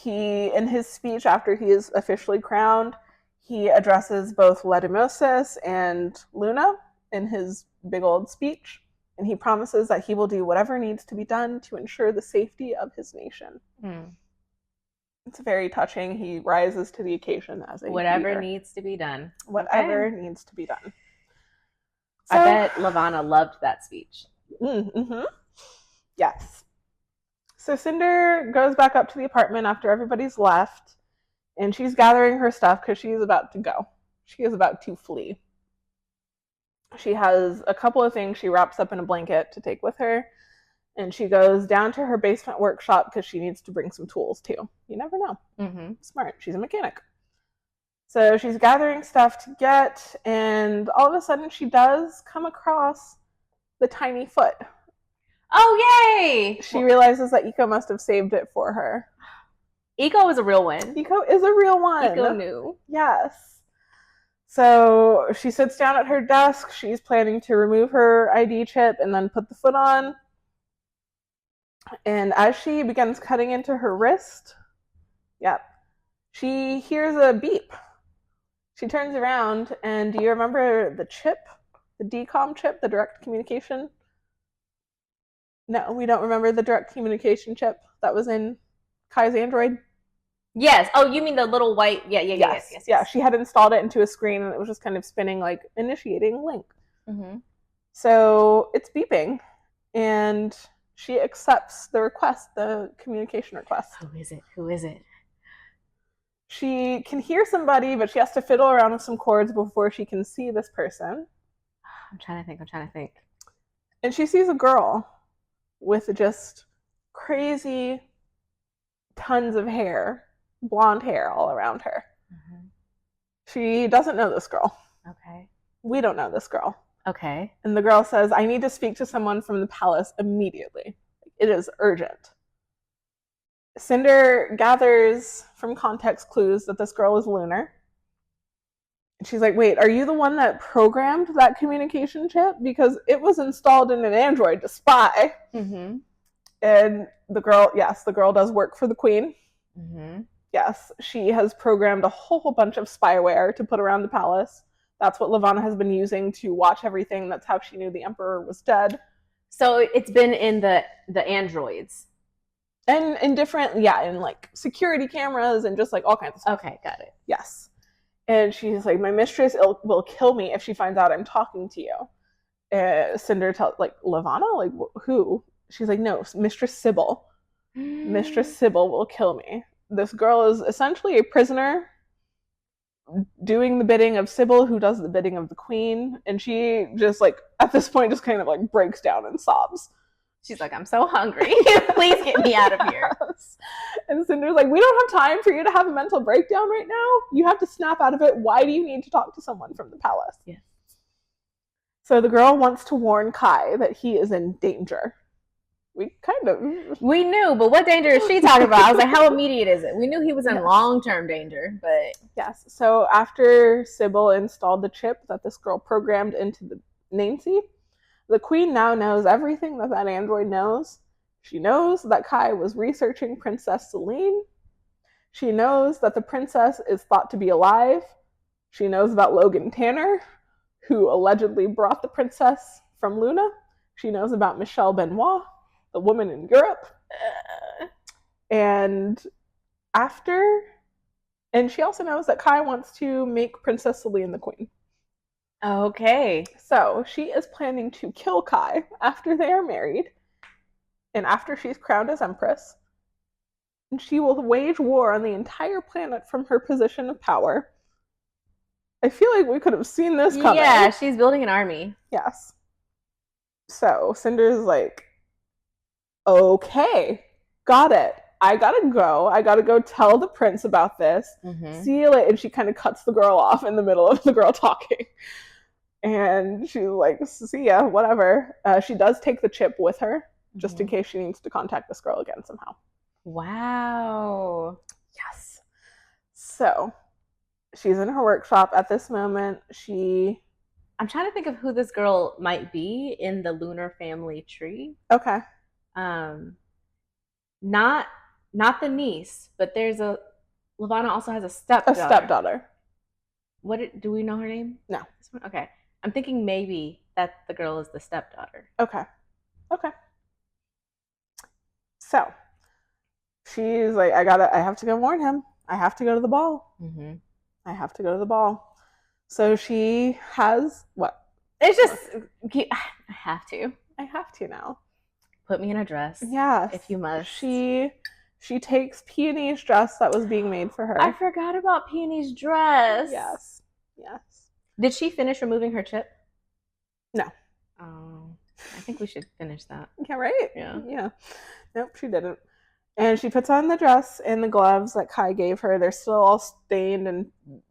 In his speech after he is officially crowned, he addresses both Ledimosis and Luna in his big old speech, and he promises that he will do whatever needs to be done to ensure the safety of his nation. It's very touching. He rises to the occasion as a whatever leader. Needs to be done. Whatever needs to be done. So, I bet Levana loved that speech. Mm-hmm. Yes. So Cinder goes back up to the apartment after everybody's left, and she's gathering her stuff because she's about to go. She is about to flee. She has a couple of things she wraps up in a blanket to take with her, and she goes down to her basement workshop because she needs to bring some tools too. You never know. Mm-hmm. Smart. She's a mechanic. So she's gathering stuff to get, and all of a sudden she does come across the tiny foot. Oh, yay! She realizes that Eco must have saved it for her. Eco is a real one. Eco is a real one. Eco knew. Yes. So she sits down at her desk. She's planning to remove her ID chip and then put the foot on. And as she begins cutting into her wrist, she hears a beep. She turns around, and do you remember the chip? The DCOM chip, the direct communication? No, we don't remember the direct communication chip that was in Kai's Android? Yes. Oh, you mean the little white... Yes. Yeah, she had installed it into a screen, and it was just kind of spinning, like, initiating link. Mm-hmm. So it's beeping, and she accepts the request, the communication request. Who is it? She can hear somebody, but she has to fiddle around with some chords before she can see this person. I'm trying to think. And she sees a girl with just crazy tons of hair, blonde hair all around her. Mm-hmm. She doesn't know this girl. Okay. We don't know this girl. Okay. And the girl says, I need to speak to someone from the palace immediately. It is urgent. Cinder gathers from context clues that this girl is lunar. And she's like, wait, are you the one that programmed that communication chip? Because it was installed in an android to spy. Mm-hmm. And the girl, yes, the girl does work for the queen. Mm-hmm. Yes, she has programmed a whole bunch of spyware to put around the palace. That's what Levana has been using to watch everything. That's how she knew the emperor was dead. So it's been in the androids. And in different, in like security cameras and just like all kinds of stuff. Okay, got it. Yes. And she's like, my mistress will kill me if she finds out I'm talking to you. Cinder tells, like, Levana? Like, who? She's like, no, Mistress Sybil. Mistress Sybil will kill me. This girl is essentially a prisoner doing the bidding of Sybil, who does the bidding of the queen. And she just, like, at this point, just kind of, like, breaks down and sobs. She's like, I'm so hungry. Please get me out of here. Yes. And Cinder's like, we don't have time for you to have a mental breakdown right now. You have to snap out of it. Why do you need to talk to someone from the palace? Yeah. So the girl wants to warn Kai that he is in danger. We knew, but what danger is she talking about? I was like, how immediate is it? We knew he was in long-term danger, but... Yes. So after Sybil installed the chip that this girl programmed into the Nancy, the queen now knows everything that android knows. She knows that Kai was researching Princess Celine. She knows that the princess is thought to be alive. She knows about Logan Tanner, who allegedly brought the princess from Luna. She knows about Michelle Benoit, the woman in Europe. And she also knows that Kai wants to make Princess Celine the queen. Okay. So she is planning to kill Kai after they are married and after she's crowned as empress. And she will wage war on the entire planet from her position of power. I feel like we could have seen this coming. Yeah, she's building an army. Yes. So Cinder's like, okay, got it. I gotta go tell the prince about this. Mm-hmm. See you later. And she kind of cuts the girl off in the middle of the girl talking. And she's like, see ya, whatever. She does take the chip with her, just in case she needs to contact this girl again somehow. Wow. Yes. So, she's in her workshop at this moment. I'm trying to think of who this girl might be in the lunar family tree. Okay. Not the niece, but Levana also has a stepdaughter. A stepdaughter. Do we know her name? No. Okay. I'm thinking maybe that the girl is the stepdaughter. Okay. So, she's like, I have to go warn him. I have to go to the ball. Mm-hmm. I have to go to the ball. So she has what? It's just, I have to. I have to now. Put me in a dress. Yes. If you must. She takes Peony's dress that was being made for her. I forgot about Peony's dress. Yes. Did she finish removing her chip? No. Oh, I think we should finish that. Yeah, right? Yeah. Nope, she didn't. And she puts on the dress and the gloves that Kai gave her. They're still all stained and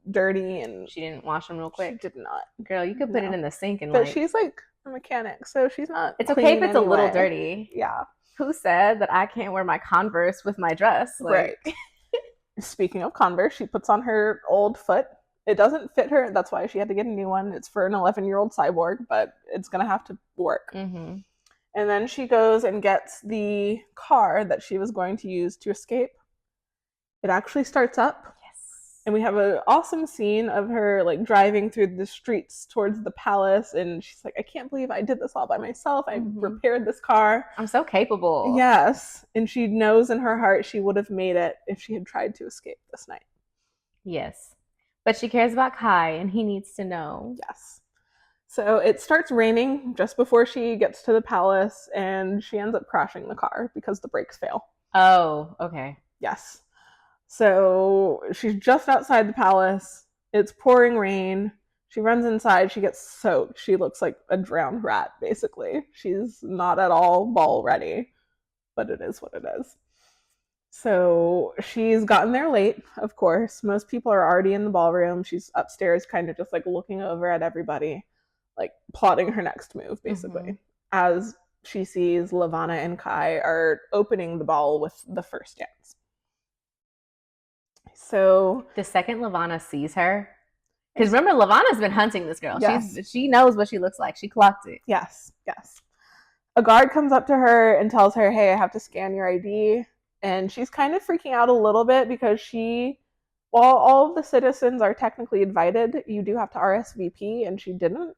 dirty, and she didn't wash them real quick. She did not. Girl, you could put it in the sink and But she's like a mechanic, so she's not. It's okay if it's a little dirty. Yeah. Who said that I can't wear my Converse with my dress? Right. Speaking of Converse, she puts on her old foot. It doesn't fit her. That's why she had to get a new one. It's for an 11-year-old cyborg, but it's going to have to work. Mm-hmm. And then she goes and gets the car that she was going to use to escape. It actually starts up. Yes. And we have an awesome scene of her like driving through the streets towards the palace. And she's like, I can't believe I did this all by myself. I repaired this car. I'm so capable. Yes. And she knows in her heart she would have made it if she had tried to escape this night. Yes. But she cares about Kai, and he needs to know. Yes. So it starts raining just before she gets to the palace, and she ends up crashing the car because the brakes fail. Oh, okay. Yes. So she's just outside the palace. It's pouring rain. She runs inside. She gets soaked. She looks like a drowned rat, basically. She's not at all ball ready, but it is what it is. So she's gotten there late, of course. Most people are already in the ballroom. She's upstairs kind of just like looking over at everybody, like plotting her next move, basically. Mm-hmm. As she sees Levana and Kai are opening the ball with the first dance. So the second Levana sees her, because remember, Levana's been hunting this girl. Yes. She knows what she looks like. She clocked it. Yes. A guard comes up to her and tells her, hey, I have to scan your ID. And she's kind of freaking out a little bit because while all of the citizens are technically invited, you do have to RSVP, and she didn't.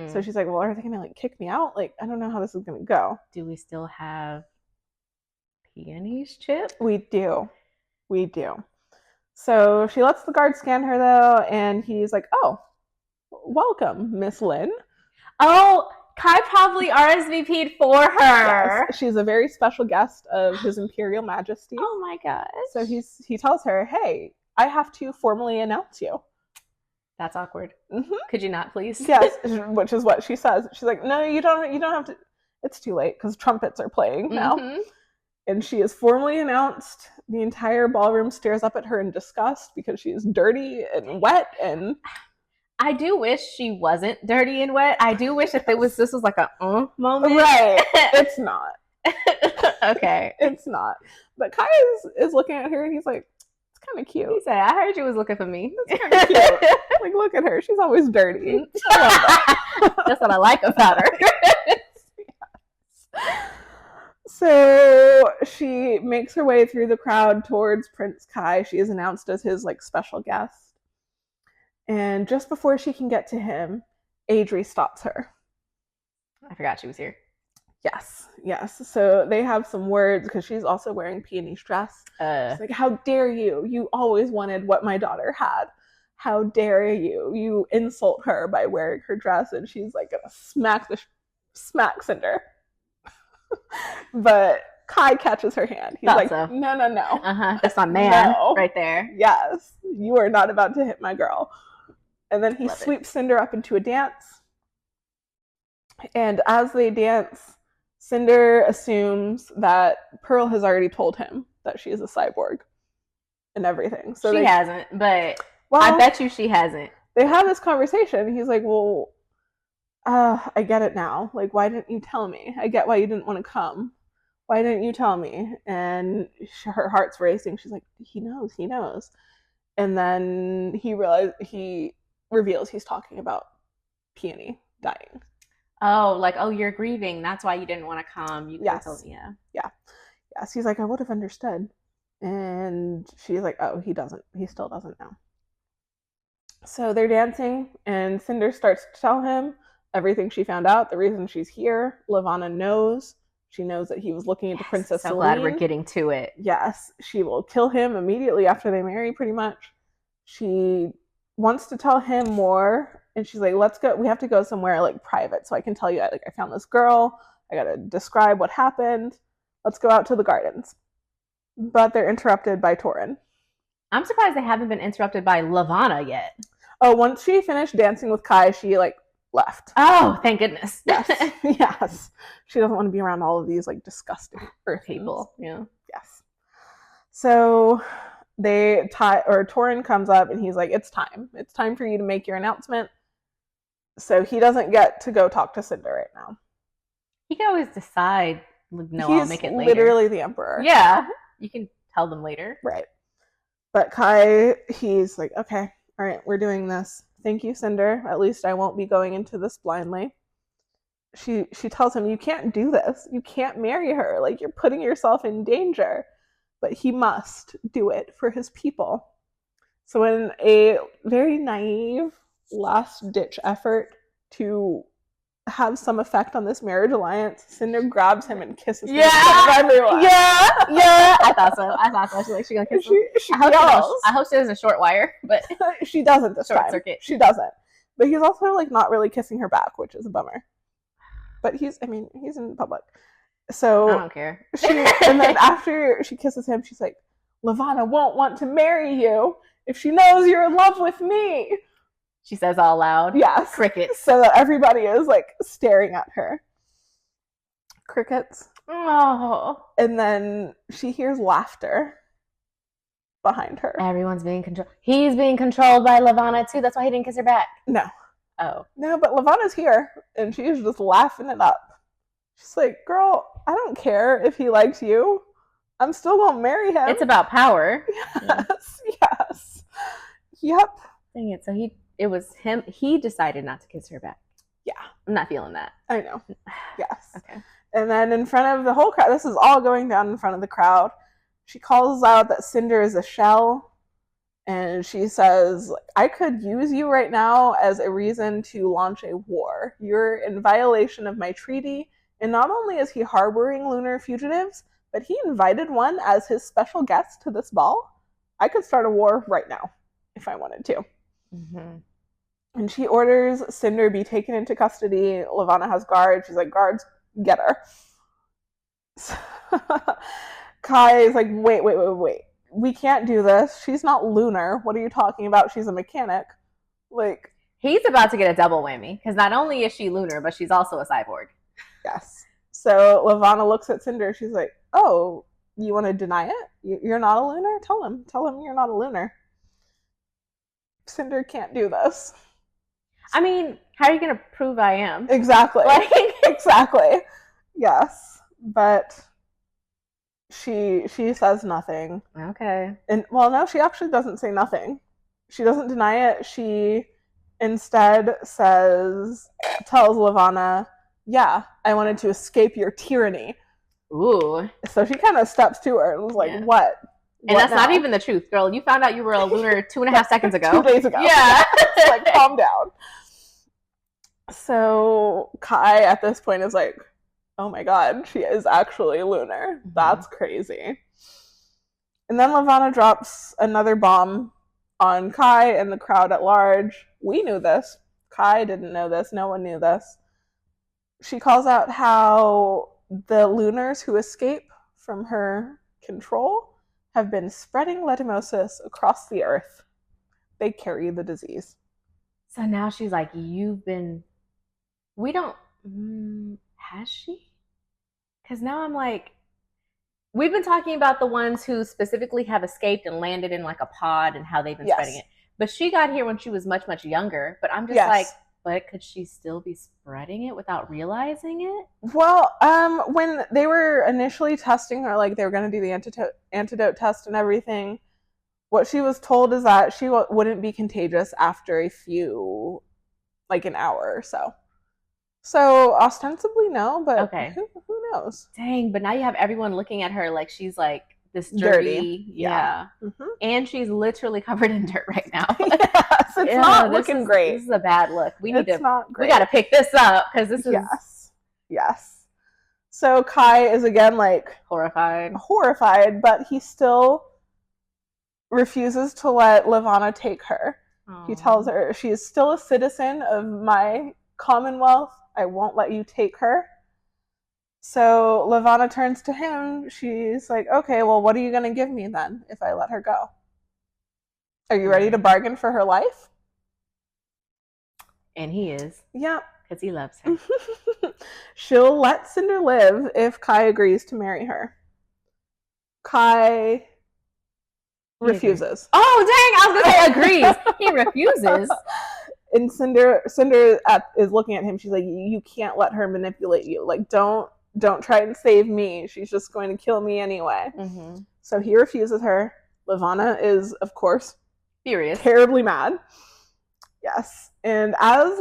So she's like, well, are they going to like kick me out? Like, I don't know how this is going to go. Do we still have Peony's chip? We do. So she lets the guard scan her, though, and he's like, oh, welcome, Miss Lynn. Oh, Kai probably RSVP'd for her. Yes, she's a very special guest of His Imperial Majesty. Oh my gosh. So he tells her, hey, I have to formally announce you. That's awkward. Mm-hmm. Could you not, please? Yes, which is what she says. She's like, no, you don't have to. It's too late because trumpets are playing now. Mm-hmm. And she is formally announced. The entire ballroom stares up at her in disgust because she is dirty and wet. And I do wish she wasn't dirty and wet. I do wish that this was like a moment. Right. It's not. Okay. It's not. But Kai is looking at her and he's like, it's kind of cute. He said, I heard you was looking for me. It's kind of cute. Like, look at her. She's always dirty. That's what I like about her. Yes. So she makes her way through the crowd towards Prince Kai. She is announced as his like special guest. And just before she can get to him, Adri stops her. I forgot she was here. Yes. So they have some words because she's also wearing Peony's dress. She's like, how dare you? You always wanted what my daughter had. How dare you? You insult her by wearing her dress. And she's like gonna smack Cinder. But Kai catches her hand. He's like, so. No. That's my man right there. Yes. You are not about to hit my girl. And then he sweeps Cinder up into a dance. And as they dance, Cinder assumes that Pearl has already told him that she is a cyborg and everything. So she hasn't, but I bet you she hasn't. They have this conversation. He's like, well, I get it now. Like, why didn't you tell me? I get why you didn't want to come. Why didn't you tell me? And her heart's racing. She's like, he knows. And then he reveals he's talking about Peony dying. Oh, like, you're grieving. That's why you didn't want to come. You could have told me. Yeah. Yes, he's like, I would have understood. And she's like, oh, he doesn't. He still doesn't know. So they're dancing, and Cinder starts to tell him everything she found out, the reason she's here. Levana knows. She knows that he was looking into Princess Celine. Glad we're getting to it. Yes, she will kill him immediately after they marry, pretty much. She wants to tell him more, and she's like, let's go. We have to go somewhere like private so I can tell you, I found this girl. I gotta describe what happened. Let's go out to the gardens. But they're interrupted by Torin. I'm surprised they haven't been interrupted by Levana yet. Oh, once she finished dancing with Kai, she left. Oh, thank goodness. Yes. She doesn't want to be around all of these disgusting earth people. Yeah. Yes. So Torin comes up and he's like, it's time. It's time for you to make your announcement. So he doesn't get to go talk to Cinder right now. He can always decide, no, I'll make it later. He's literally the emperor. Yeah. You can tell them later. Right. But Kai, he's like, okay, all right, we're doing this. Thank you, Cinder. At least I won't be going into this blindly. She tells him, you can't do this. You can't marry her. You're putting yourself in danger. But he must do it for his people. So in a very naive, last-ditch effort to have some effect on this marriage alliance, Cinder grabs him and kisses him in front of everyone. Yeah. I thought so. She's gonna kiss him. I hope she has a short wire, but she doesn't this short time. Circuit. She doesn't. But he's also not really kissing her back, which is a bummer. But he's in public. So I don't care. And then after she kisses him, she's like, Levana won't want to marry you if she knows you're in love with me. She says all loud. Yes. Crickets. So that everybody is staring at her. Crickets. Oh. And then she hears laughter behind her. Everyone's being controlled. He's being controlled by Levana too. That's why he didn't kiss her back. No. Oh. No, but Levana's here and she's just laughing it up. She's like, girl, I don't care if he likes you. I'm still gonna marry him. It's about power. Yes, yes. Yep. Dang it. So it was him. He decided not to kiss her back. Yeah. I'm not feeling that. I know. Yes. Okay. And then in front of the whole crowd, this is all going down in front of the crowd, she calls out that Cinder is a shell. And she says, I could use you right now as a reason to launch a war. You're in violation of my treaty. And not only is he harboring lunar fugitives, but he invited one as his special guest to this ball. I could start a war right now if I wanted to. Mm-hmm. And she orders Cinder be taken into custody. Levana has guards. She's like, guards, get her. Kai is like, wait. We can't do this. She's not lunar. What are you talking about? She's a mechanic. Like, he's about to get a double whammy because not only is she lunar, but she's also a cyborg. Yes. So Levana looks at Cinder. She's like, oh, you want to deny it? You're not a lunar? Tell him you're not a lunar. Cinder can't do this. I mean, how are you going to prove I am? Exactly. Exactly. Yes. But she says nothing. Okay. And well, no, she actually doesn't say nothing. She doesn't deny it. She instead tells Levana, yeah, I wanted to escape your tyranny. Ooh. So she kind of steps to her and was like, what? And that's not even the truth, girl. You found out you were a lunar 2.5 seconds ago. 2 days ago. Yeah. It's like, calm down. So Kai at this point is like, oh my god, she is actually lunar. Mm-hmm. That's crazy. And then Levana drops another bomb on Kai and the crowd at large. We knew this. Kai didn't know this. No one knew this. She calls out how the lunars who escape from her control have been spreading leishmaniasis across the earth. They carry the disease. So now she's like, has she? Because now I'm like, we've been talking about the ones who specifically have escaped and landed in like a pod and how they've been spreading it. But she got here when she was much, much younger. But I'm just like, but could she still be spreading it without realizing it? Well, when they were initially testing her, like they were going to do the antidote test and everything, what she was told is that she wouldn't be contagious after a few, like an hour or so. So ostensibly no, but okay. Who knows? Dang, but now you have everyone looking at her like she's like this dirty. Yeah. Mm-hmm. And she's literally covered in dirt right now. Yes, it's not looking great. This is a bad look. We got to pick this up because this is... Yes. So Kai is again like... Horrified, but he still refuses to let Levana take her. Aww. He tells her, she is still a citizen of my Commonwealth. I won't let you take her. So Levana turns to him. She's like, okay, well, what are you going to give me then if I let her go? Are you ready to bargain for her life? And he is. Yeah. Because he loves her. She'll let Cinder live if Kai agrees to marry her. Kai refuses. Oh, dang! I was going to say agrees. He refuses. And Cinder is looking at him. She's like, you can't let her manipulate you. Like, don't try and save me. She's just going to kill me anyway. Mm-hmm. So he refuses her. Levana is, of course, furious, terribly mad. Yes. And as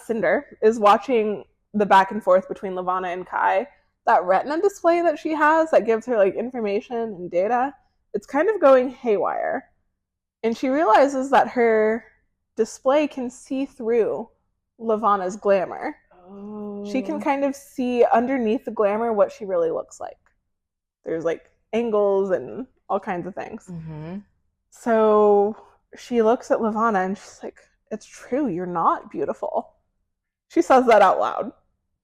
Cinder is watching the back and forth between Levana and Kai, that retina display that she has that gives her like information and data, it's kind of going haywire. And she realizes that her display can see through Levana's glamour. Oh. She can kind of see underneath the glamour what she really looks like. There's like angles and all kinds of things. Mm-hmm. So she looks at Levana and she's like, it's true, you're not beautiful. She says that out loud.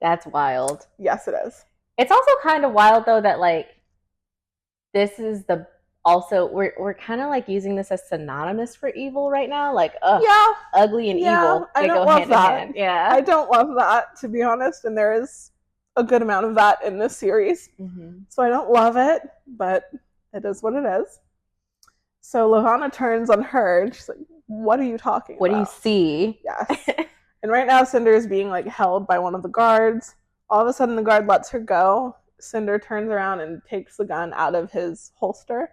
That's wild. Yes, it is. It's also kind of wild though that like this is the also we're kind of like using this as synonymous for evil right now, like ugly and evil, they go hand in hand. Yeah, I don't love that, to be honest, and there is a good amount of that in this series. Mm-hmm. So I don't love it, but it is what it is. So Levana turns on her and she's like, what are you talking about? What do you see? Yes. And right now Cinder is being like held by one of the guards. All of a sudden, the guard lets her go. Cinder turns around and takes the gun out of his holster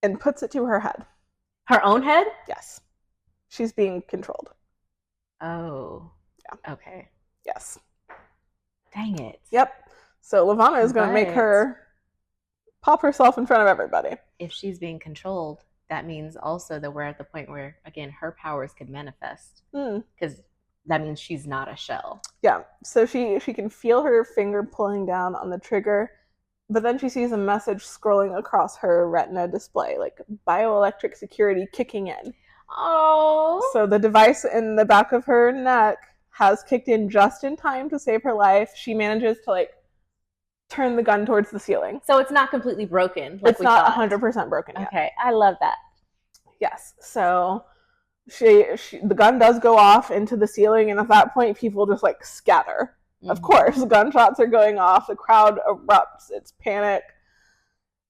and puts it to her head. Her own head? Yes. She's being controlled. Oh. Yeah. Okay. Yes. Dang it. Yep. So Levana is going to make her pop herself in front of everybody. If she's being controlled, that means also that we're at the point where, again, her powers could manifest. Because that means she's not a shell. Yeah. So she can feel her finger pulling down on the trigger, but then she sees a message scrolling across her retina display, like bioelectric security kicking in. Oh. So the device in the back of her neck has kicked in just in time to save her life. She manages to turn the gun towards the ceiling. So it's not completely broken. It's not 100% broken yet. Okay, I love that. Yes. So the gun does go off into the ceiling, and at that point, people just scatter. Mm-hmm. Of course, gunshots are going off. The crowd erupts. It's panic.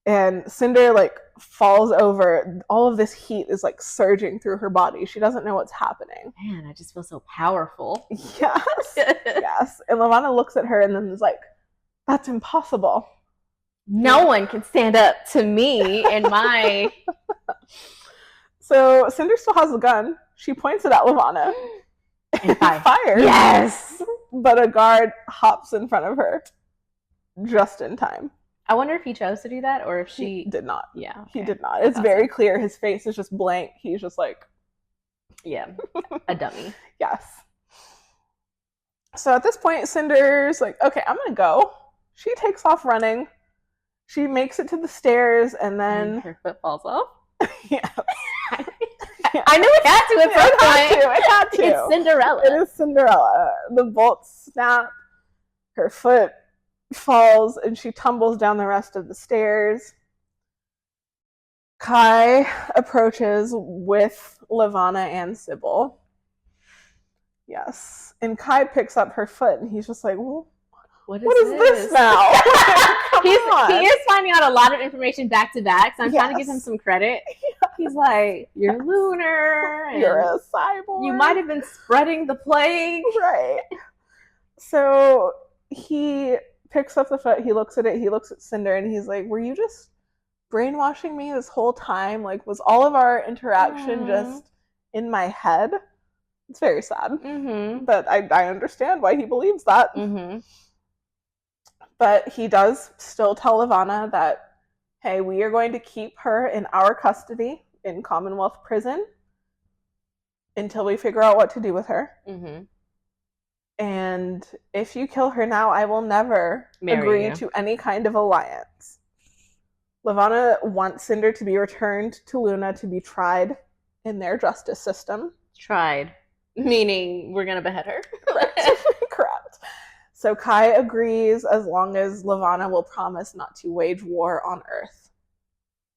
And Cinder falls over. All of this heat is surging through her body. She doesn't know what's happening. Man, I just feel so powerful. Yes. Yes. And Levana looks at her and then is like, that's impossible. No one can stand up to me and my... So Cinder still has the gun. She points it at Levana and fires. Yes! But a guard hops in front of her just in time. I wonder if he chose to do that or if He did not. Yeah. Okay. He did not. It's very clear. His face is just blank. He's just yeah, a dummy. Yes. So at this point, Cinder's okay, I'm going to go. She takes off running. She makes it to the stairs and then... And her foot falls off? Yeah. I knew it had to at some point. It had to. It's Cinderella. It is Cinderella. The bolts snap. Her foot falls and she tumbles down the rest of the stairs. Kai approaches with Levana and Sybil. Yes. And Kai picks up her foot and he's just like, well, what is this now? He is finding out a lot of information back to back, so I'm trying to give him some credit. Yeah. He's like, you're lunar. You're a cyborg. You might have been spreading the plague. Right. So he picks up the foot, he looks at it, he looks at Cinder, and he's like, were you just brainwashing me this whole time? Was all of our interaction just in my head? It's very sad. Mm-hmm. But I understand why he believes that. Mm-hmm. But he does still tell Levana that, hey, we are going to keep her in our custody in Commonwealth Prison until we figure out what to do with her. Mm-hmm. And if you kill her now, I will never agree to any kind of alliance. Levana wants Cinder to be returned to Luna to be tried in their justice system. Tried. Meaning we're going to behead her. Correct. So Kai agrees as long as Levana will promise not to wage war on Earth.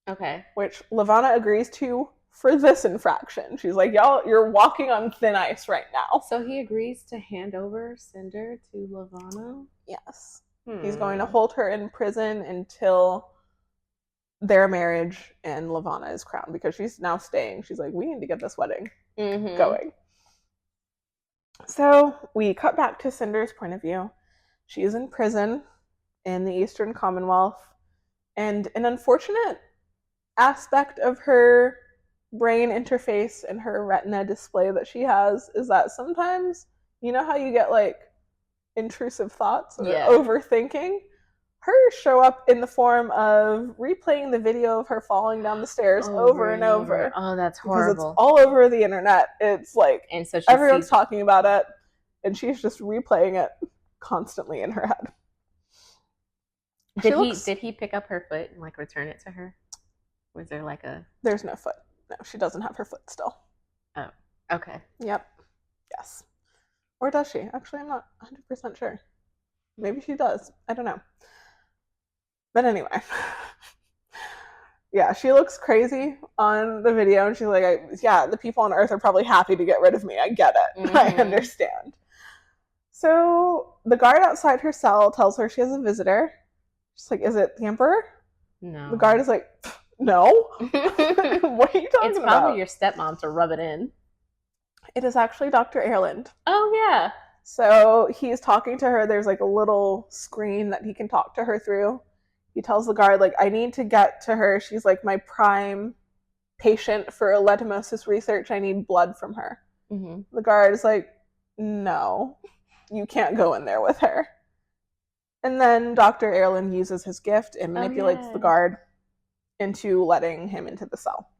Okay. Which Levana agrees to for this infraction. She's like, y'all, you're walking on thin ice right now. So he agrees to hand over Cinder to Levana? Yes. He's going to hold her in prison until their marriage and Levana is crowned, because she's now staying. She's like, we need to get this wedding going. So we cut back to Cinder's point of view. She is in prison in the Eastern Commonwealth, and an unfortunate aspect of her brain interface and her retina display that she has is that sometimes, you know how you get intrusive thoughts or overthinking? Hers show up in the form of replaying the video of her falling down the stairs over and over. Oh, that's horrible. Because it's all over the internet. It's and so everyone's talking about it, and she's just replaying it constantly in her head. Did he pick up her foot and return it to her? Was there a... There's no foot. No, she doesn't have her foot still. Oh, okay. Yep. Yes. Or does she? Actually, I'm not 100% sure. Maybe she does. I don't know. But anyway, yeah, she looks crazy on the video, and she's like, the people on Earth are probably happy to get rid of me. I get it. Mm-hmm. I understand. So the guard outside her cell tells her she has a visitor. She's like, is it the Emperor? No. The guard is like, no. What are you talking about? It's probably your stepmom to rub it in. It is actually Dr. Erland. Oh, yeah. So he's talking to her. There's like a little screen that he can talk to her through. He tells the guard, like, I need to get to her. She's like my prime patient for leishmaniasis research. I need blood from her. Mm-hmm. The guard is like, no, you can't go in there with her. And then Dr. Erland uses his gift and manipulates the guard into letting him into the cell.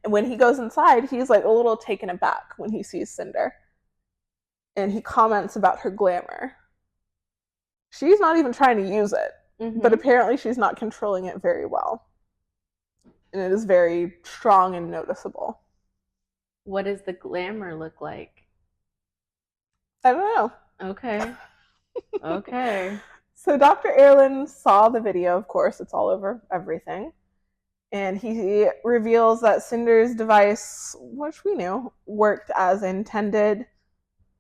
When he goes inside, he's like a little taken aback when he sees Cinder. And he comments about her glamour. She's not even trying to use it, but apparently she's not controlling it very well. And it is very strong and noticeable. What does the glamour look like? I don't know. Okay. Okay. So Dr. Erland saw the video, of course, it's all over everything. And he reveals that Cinder's device, which we knew, worked as intended.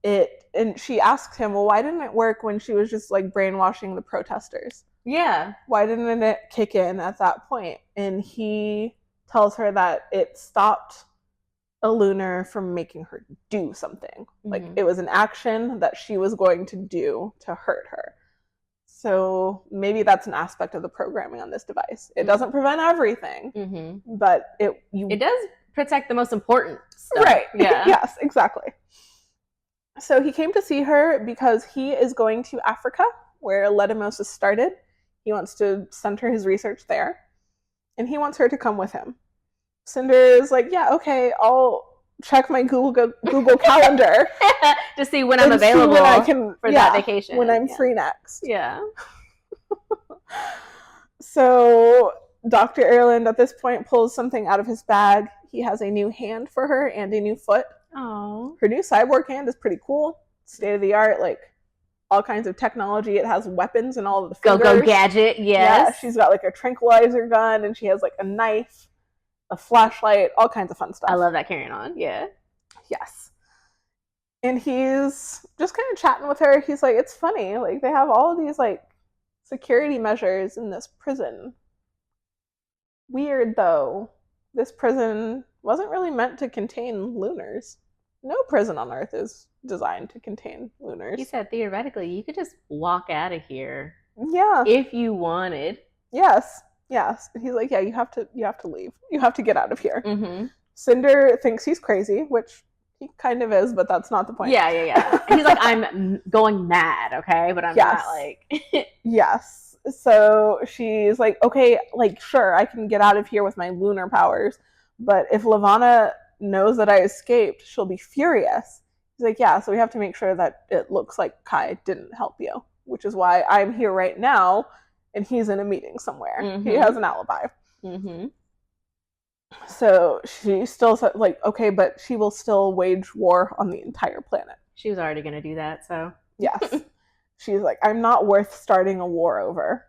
And she asks him, well, why didn't it work when she was just like brainwashing the protesters? Yeah. Why didn't it kick in at that point? And he tells her that it stopped a lunar from making her do something. Like it was an action that she was going to do to hurt her. So maybe that's an aspect of the programming on this device. It doesn't prevent everything, but it does protect the most important stuff. Right. Yeah. Yes, exactly. So he came to see her because he is going to Africa, where leishmaniasis started. He wants to center his research there, and he wants her to come with him. Cinder is like, yeah, okay, I'll check my Google Calendar to see when I'm available for that vacation. When I'm free next. Yeah. So Dr. Erland at this point pulls something out of his bag. He has a new hand for her and a new foot. Oh. Her new cyborg hand is pretty cool. State of the art, like all kinds of technology. It has weapons and all of the fingers. Go gadget, yes. Yeah, she's got like a tranquilizer gun and she has like a knife, a flashlight, all kinds of fun stuff. I love that carrying on, yeah. Yes. And he's just kind of chatting with her. He's like, it's funny, like they have all of these like security measures in this prison. Weird though. This prison wasn't really meant to contain lunars. No prison on Earth is designed to contain lunars. He said theoretically you could just walk out of here. Yeah. If you wanted. Yes. Yes. He's like, yeah, you have to leave. You have to get out of here. Cinder thinks he's crazy, which he kind of is, but that's not the point. Yeah. He's like, I'm going mad, okay? But I'm not like Yes. So she's like, okay, like, sure, I can get out of here with my lunar powers, but if Levana knows that I escaped, she'll be furious. He's like, yeah, so we have to make sure that it looks like Kai didn't help you, which is why I'm here right now, and he's in a meeting somewhere. He has an alibi. So she still said, like, okay, but she will still wage war on the entire planet. She was already going to do that, so. Yes. She's like, I'm not worth starting a war over.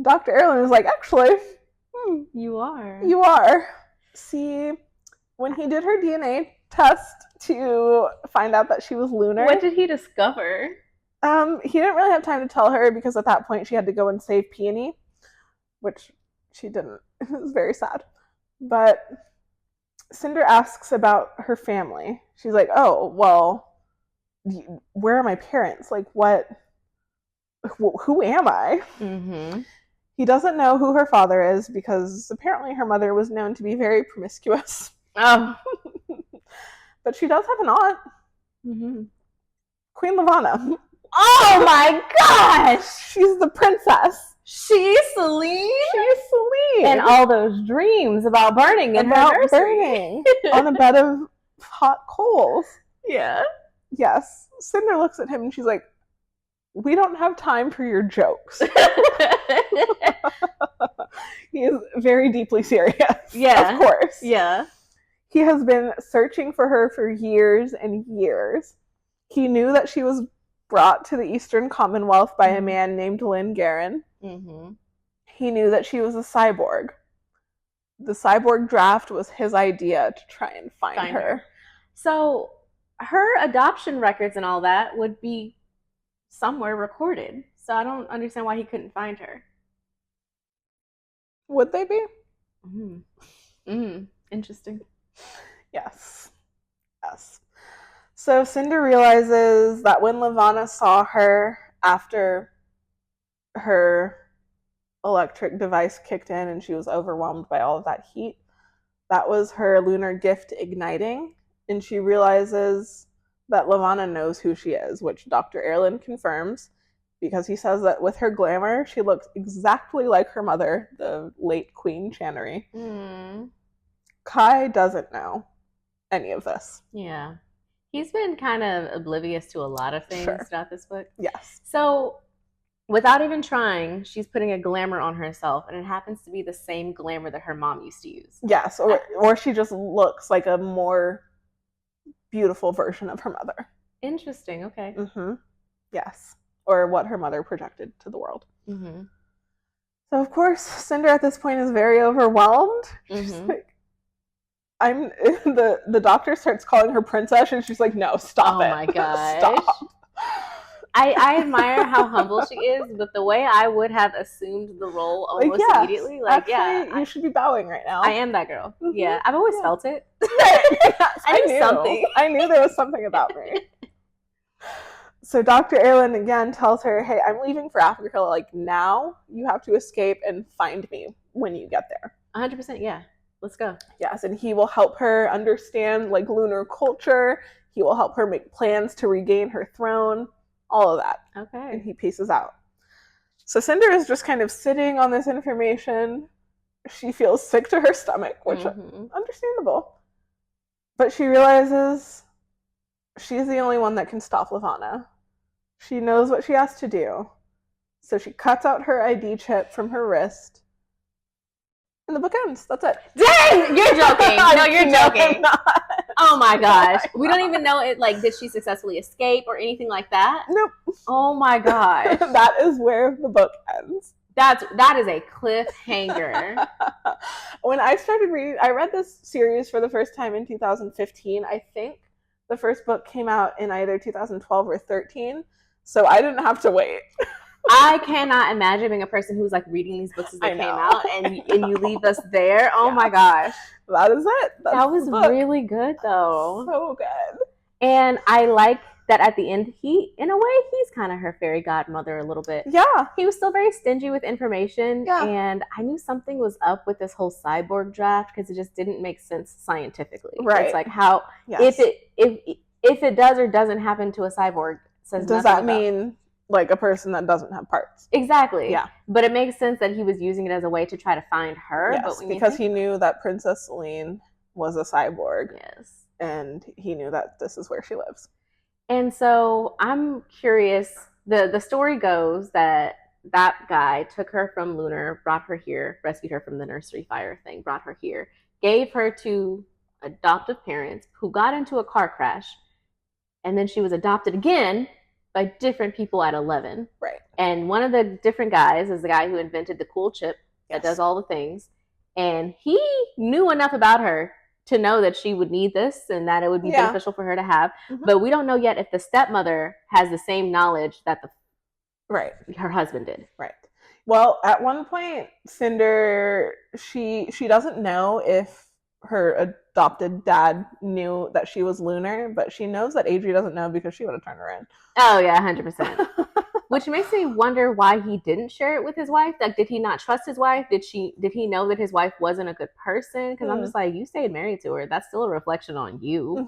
Dr. Erland is like, actually, you are. You are. See, when he did her DNA test to find out that she was lunar. What did he discover? He didn't really have time to tell her because at that point she had to go and save Peony, which she didn't. It was very sad. But Cinder asks about her family. She's like, oh, well, where are my parents? Like, what? Who am I? He doesn't know who her father is because apparently her mother was known to be very promiscuous. Oh. But she does have an aunt. Queen Levana. Oh my gosh! She's the princess. She's Celine? She's Celine. And all those dreams about burning in her nursery. Burning on a bed of hot coals. Yeah. Yes. Cinder looks at him and she's like, we don't have time for your jokes. He is very deeply serious. Yeah. Of course. Yeah. He has been searching for her for years and years. He knew that she was brought to the Eastern Commonwealth by a man named Lynn Guerin. He knew that she was a cyborg. The cyborg draft was his idea to try and find her. So her adoption records and all that would be somewhere recorded. So I don't understand why he couldn't find her. Would they be? Interesting. Yes. So Cinder realizes that when Levana saw her after her electric device kicked in and she was overwhelmed by all of that heat, that was her lunar gift igniting. And she realizes that Levana knows who she is, which Dr. Erlin confirms because he says that with her glamour, she looks exactly like her mother, the late Queen Channery. Kai doesn't know any of this. Yeah. He's been kind of oblivious to a lot of things throughout this book. Yes. So, without even trying, she's putting a glamour on herself, and it happens to be the same glamour that her mom used to use. Yes, or she just looks like a more beautiful version of her mother. Interesting, okay. Yes, or what her mother projected to the world. So, of course, Cinder at this point is very overwhelmed. She's like, the doctor starts calling her princess, and she's like, no, stop it. Oh my gosh. Stop. I admire how humble she is, but the way I would have assumed the role almost immediately, actually, you should be bowing right now. I am that girl. Yeah, I've always felt it. I knew something. I knew there was something about me. So Dr. Erlin again tells her, hey, I'm leaving for Africa, like now. You have to escape and find me when you get there. 100%, yeah. Let's go. Yes, and he will help her understand like lunar culture. He will help her make plans to regain her throne. All of that. Okay. And he pieces out. So Cinder is just kind of sitting on this information. She feels sick to her stomach, which is understandable. But she realizes she's the only one that can stop Levana. She knows what she has to do. So she cuts out her ID chip from her wrist. And the book ends. That's it. Dang! You're joking. No, you're joking. Oh my gosh. We don't even know it. Like, did she successfully escape or anything like that? Nope. Oh my gosh. That is where the book ends. That is a cliffhanger. When I started reading, I read this series for the first time in 2015. I think the first book came out in either 2012 or 13. So I didn't have to wait. I cannot imagine being a person who's like reading these books as they came out and you leave us there. Oh my gosh. That is it. That was really good though. So good. And I like that at the end, in a way, he's kind of her fairy godmother a little bit. Yeah. He was still very stingy with information. Yeah. And I knew something was up with this whole cyborg draft because it just didn't make sense scientifically. Right. It's like how, if it does or doesn't happen to a cyborg, does that mean like a person that doesn't have parts? Exactly. Yeah. But it makes sense that he was using it as a way to try to find her. Yes, but because he knew that Princess Celine was a cyborg. Yes. And he knew that this is where she lives. And so I'm curious. The story goes that guy took her from Lunar, brought her here, rescued her from the nursery fire thing, brought her here, gave her to adoptive parents who got into a car crash. And then she was adopted again by different people at 11. Right. And one of the different guys is the guy who invented the cool chip that does all the things. And he knew enough about her to know that she would need this and that it would be beneficial for her to have. But we don't know yet if the stepmother has the same knowledge that her husband did. Right. Well, at one point, Cinder, she doesn't know if her adopted dad knew that she was lunar, but she knows that Adri doesn't know because she would have turned her in. Oh yeah, 100%. Which makes me wonder why he didn't share it with his wife. Like, did he not trust his wife? Did he know that his wife wasn't a good person? Because I'm just like, you stayed married to her. That's still a reflection on you.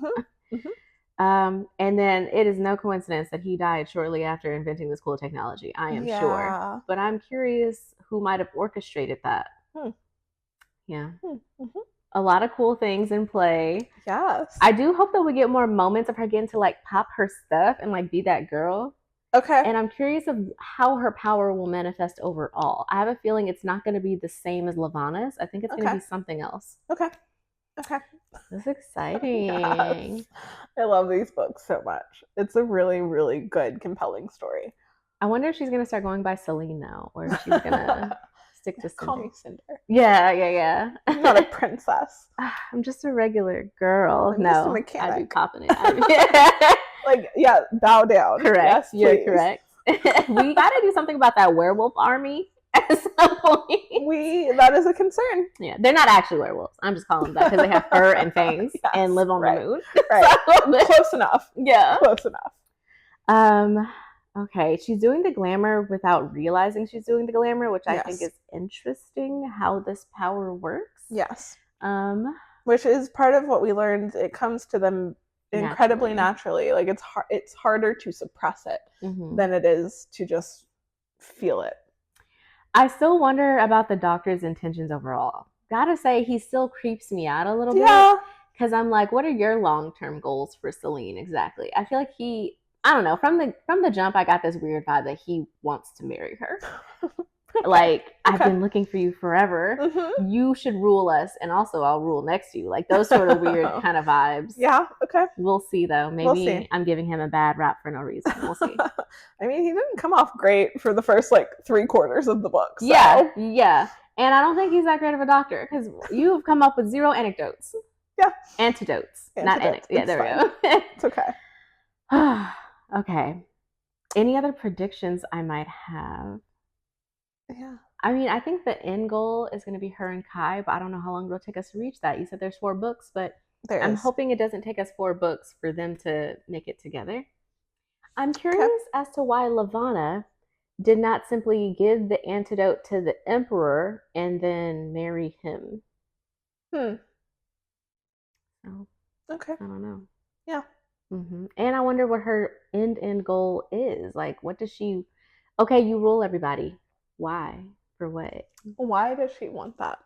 And then it is no coincidence that he died shortly after inventing this cool technology. I am sure. But I'm curious who might have orchestrated that. Yeah. A lot of cool things in play. Yes. I do hope that we get more moments of her getting to like pop her stuff and like be that girl. Okay. And I'm curious of how her power will manifest overall. I have a feeling it's not going to be the same as Levana's. I think it's going to be something else. Okay. This is exciting. Yes. I love these books so much. It's a really, really good, compelling story. I wonder if she's going to start going by Celine now, or if she's going to stick to Cinder. Call me Cinder. Yeah. I'm not a princess. I'm just a regular girl. I'm just a mechanic. I'd be popping it. Like, bow down. Correct. Yes, you're correct. We got to do something about that werewolf army. at some point. That is a concern. Yeah, they're not actually werewolves. I'm just calling them that because they have fur and fangs and live on the moon. Right. So, close enough. Yeah. Close enough. Okay, she's doing the glamour without realizing she's doing the glamour, which I think is interesting how this power works. Yes. Which is part of what we learned. It comes to them incredibly naturally. Like it's harder to suppress it than it is to just feel it. I still wonder about the doctor's intentions overall. Gotta say, he still creeps me out a little bit. Because I'm like, what are your long-term goals for Celine exactly? I feel like I don't know, from the jump, I got this weird vibe that he wants to marry her. Like, I've been looking for you forever. You should rule us, and also I'll rule next to you. Like, those sort of weird kind of vibes. Yeah, okay. We'll see, though. Maybe I'm giving him a bad rap for no reason. We'll see. I mean, he didn't come off great for the first, 3/4 of the book. So. Yeah. And I don't think he's that great of a doctor, because you've come up with 0 anecdotes. Yeah. Antidotes. Not anecdotes. Yeah, there we go. It's okay. Okay. Any other predictions I might have? Yeah. I mean, I think the end goal is going to be her and Kai, but I don't know how long it'll take us to reach that. You said there's 4 books, but I'm hoping it doesn't take us 4 books for them to make it together. I'm curious as to why Levana did not simply give the antidote to the Emperor and then marry him. So, okay. I don't know. Yeah. And I wonder what her end goal is. Like, what does she... Okay, you rule everybody. Why? For what? Why does she want that?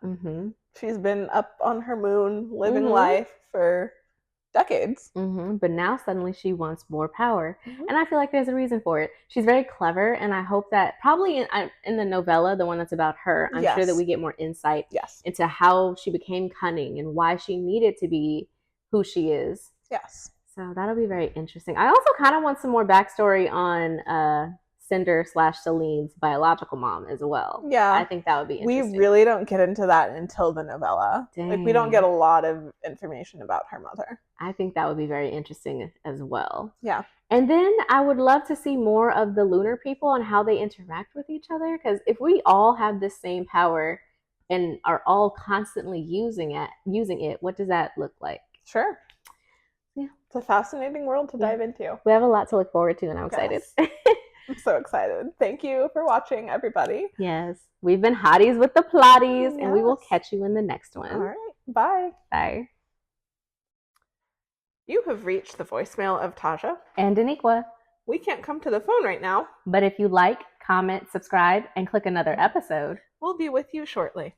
She's been up on her moon, living life for decades. But now suddenly she wants more power. And I feel like there's a reason for it. She's very clever, and I hope that probably in the novella, the one that's about her, I'm sure that we get more insight into how she became cunning and why she needed to be who she is. Yes. So that'll be very interesting. I also kind of want some more backstory on Cinder / Celine's biological mom as well. Yeah. I think that would be interesting. We really don't get into that until the novella. Dang. Like, we don't get a lot of information about her mother. I think that would be very interesting as well. Yeah. And then I would love to see more of the lunar people and how they interact with each other. Because if we all have the same power and are all constantly using it, what does that look like? Sure. Yeah. It's a fascinating world to dive into. We have a lot to look forward to, and I'm excited. I'm so excited. Thank you for watching, everybody. Yes. We've been hotties with the plotties, and we will catch you in the next one. All right. Bye. Bye. You have reached the voicemail of Taja. And Daniqua. We can't come to the phone right now. But if you like, comment, subscribe, and click another episode, we'll be with you shortly.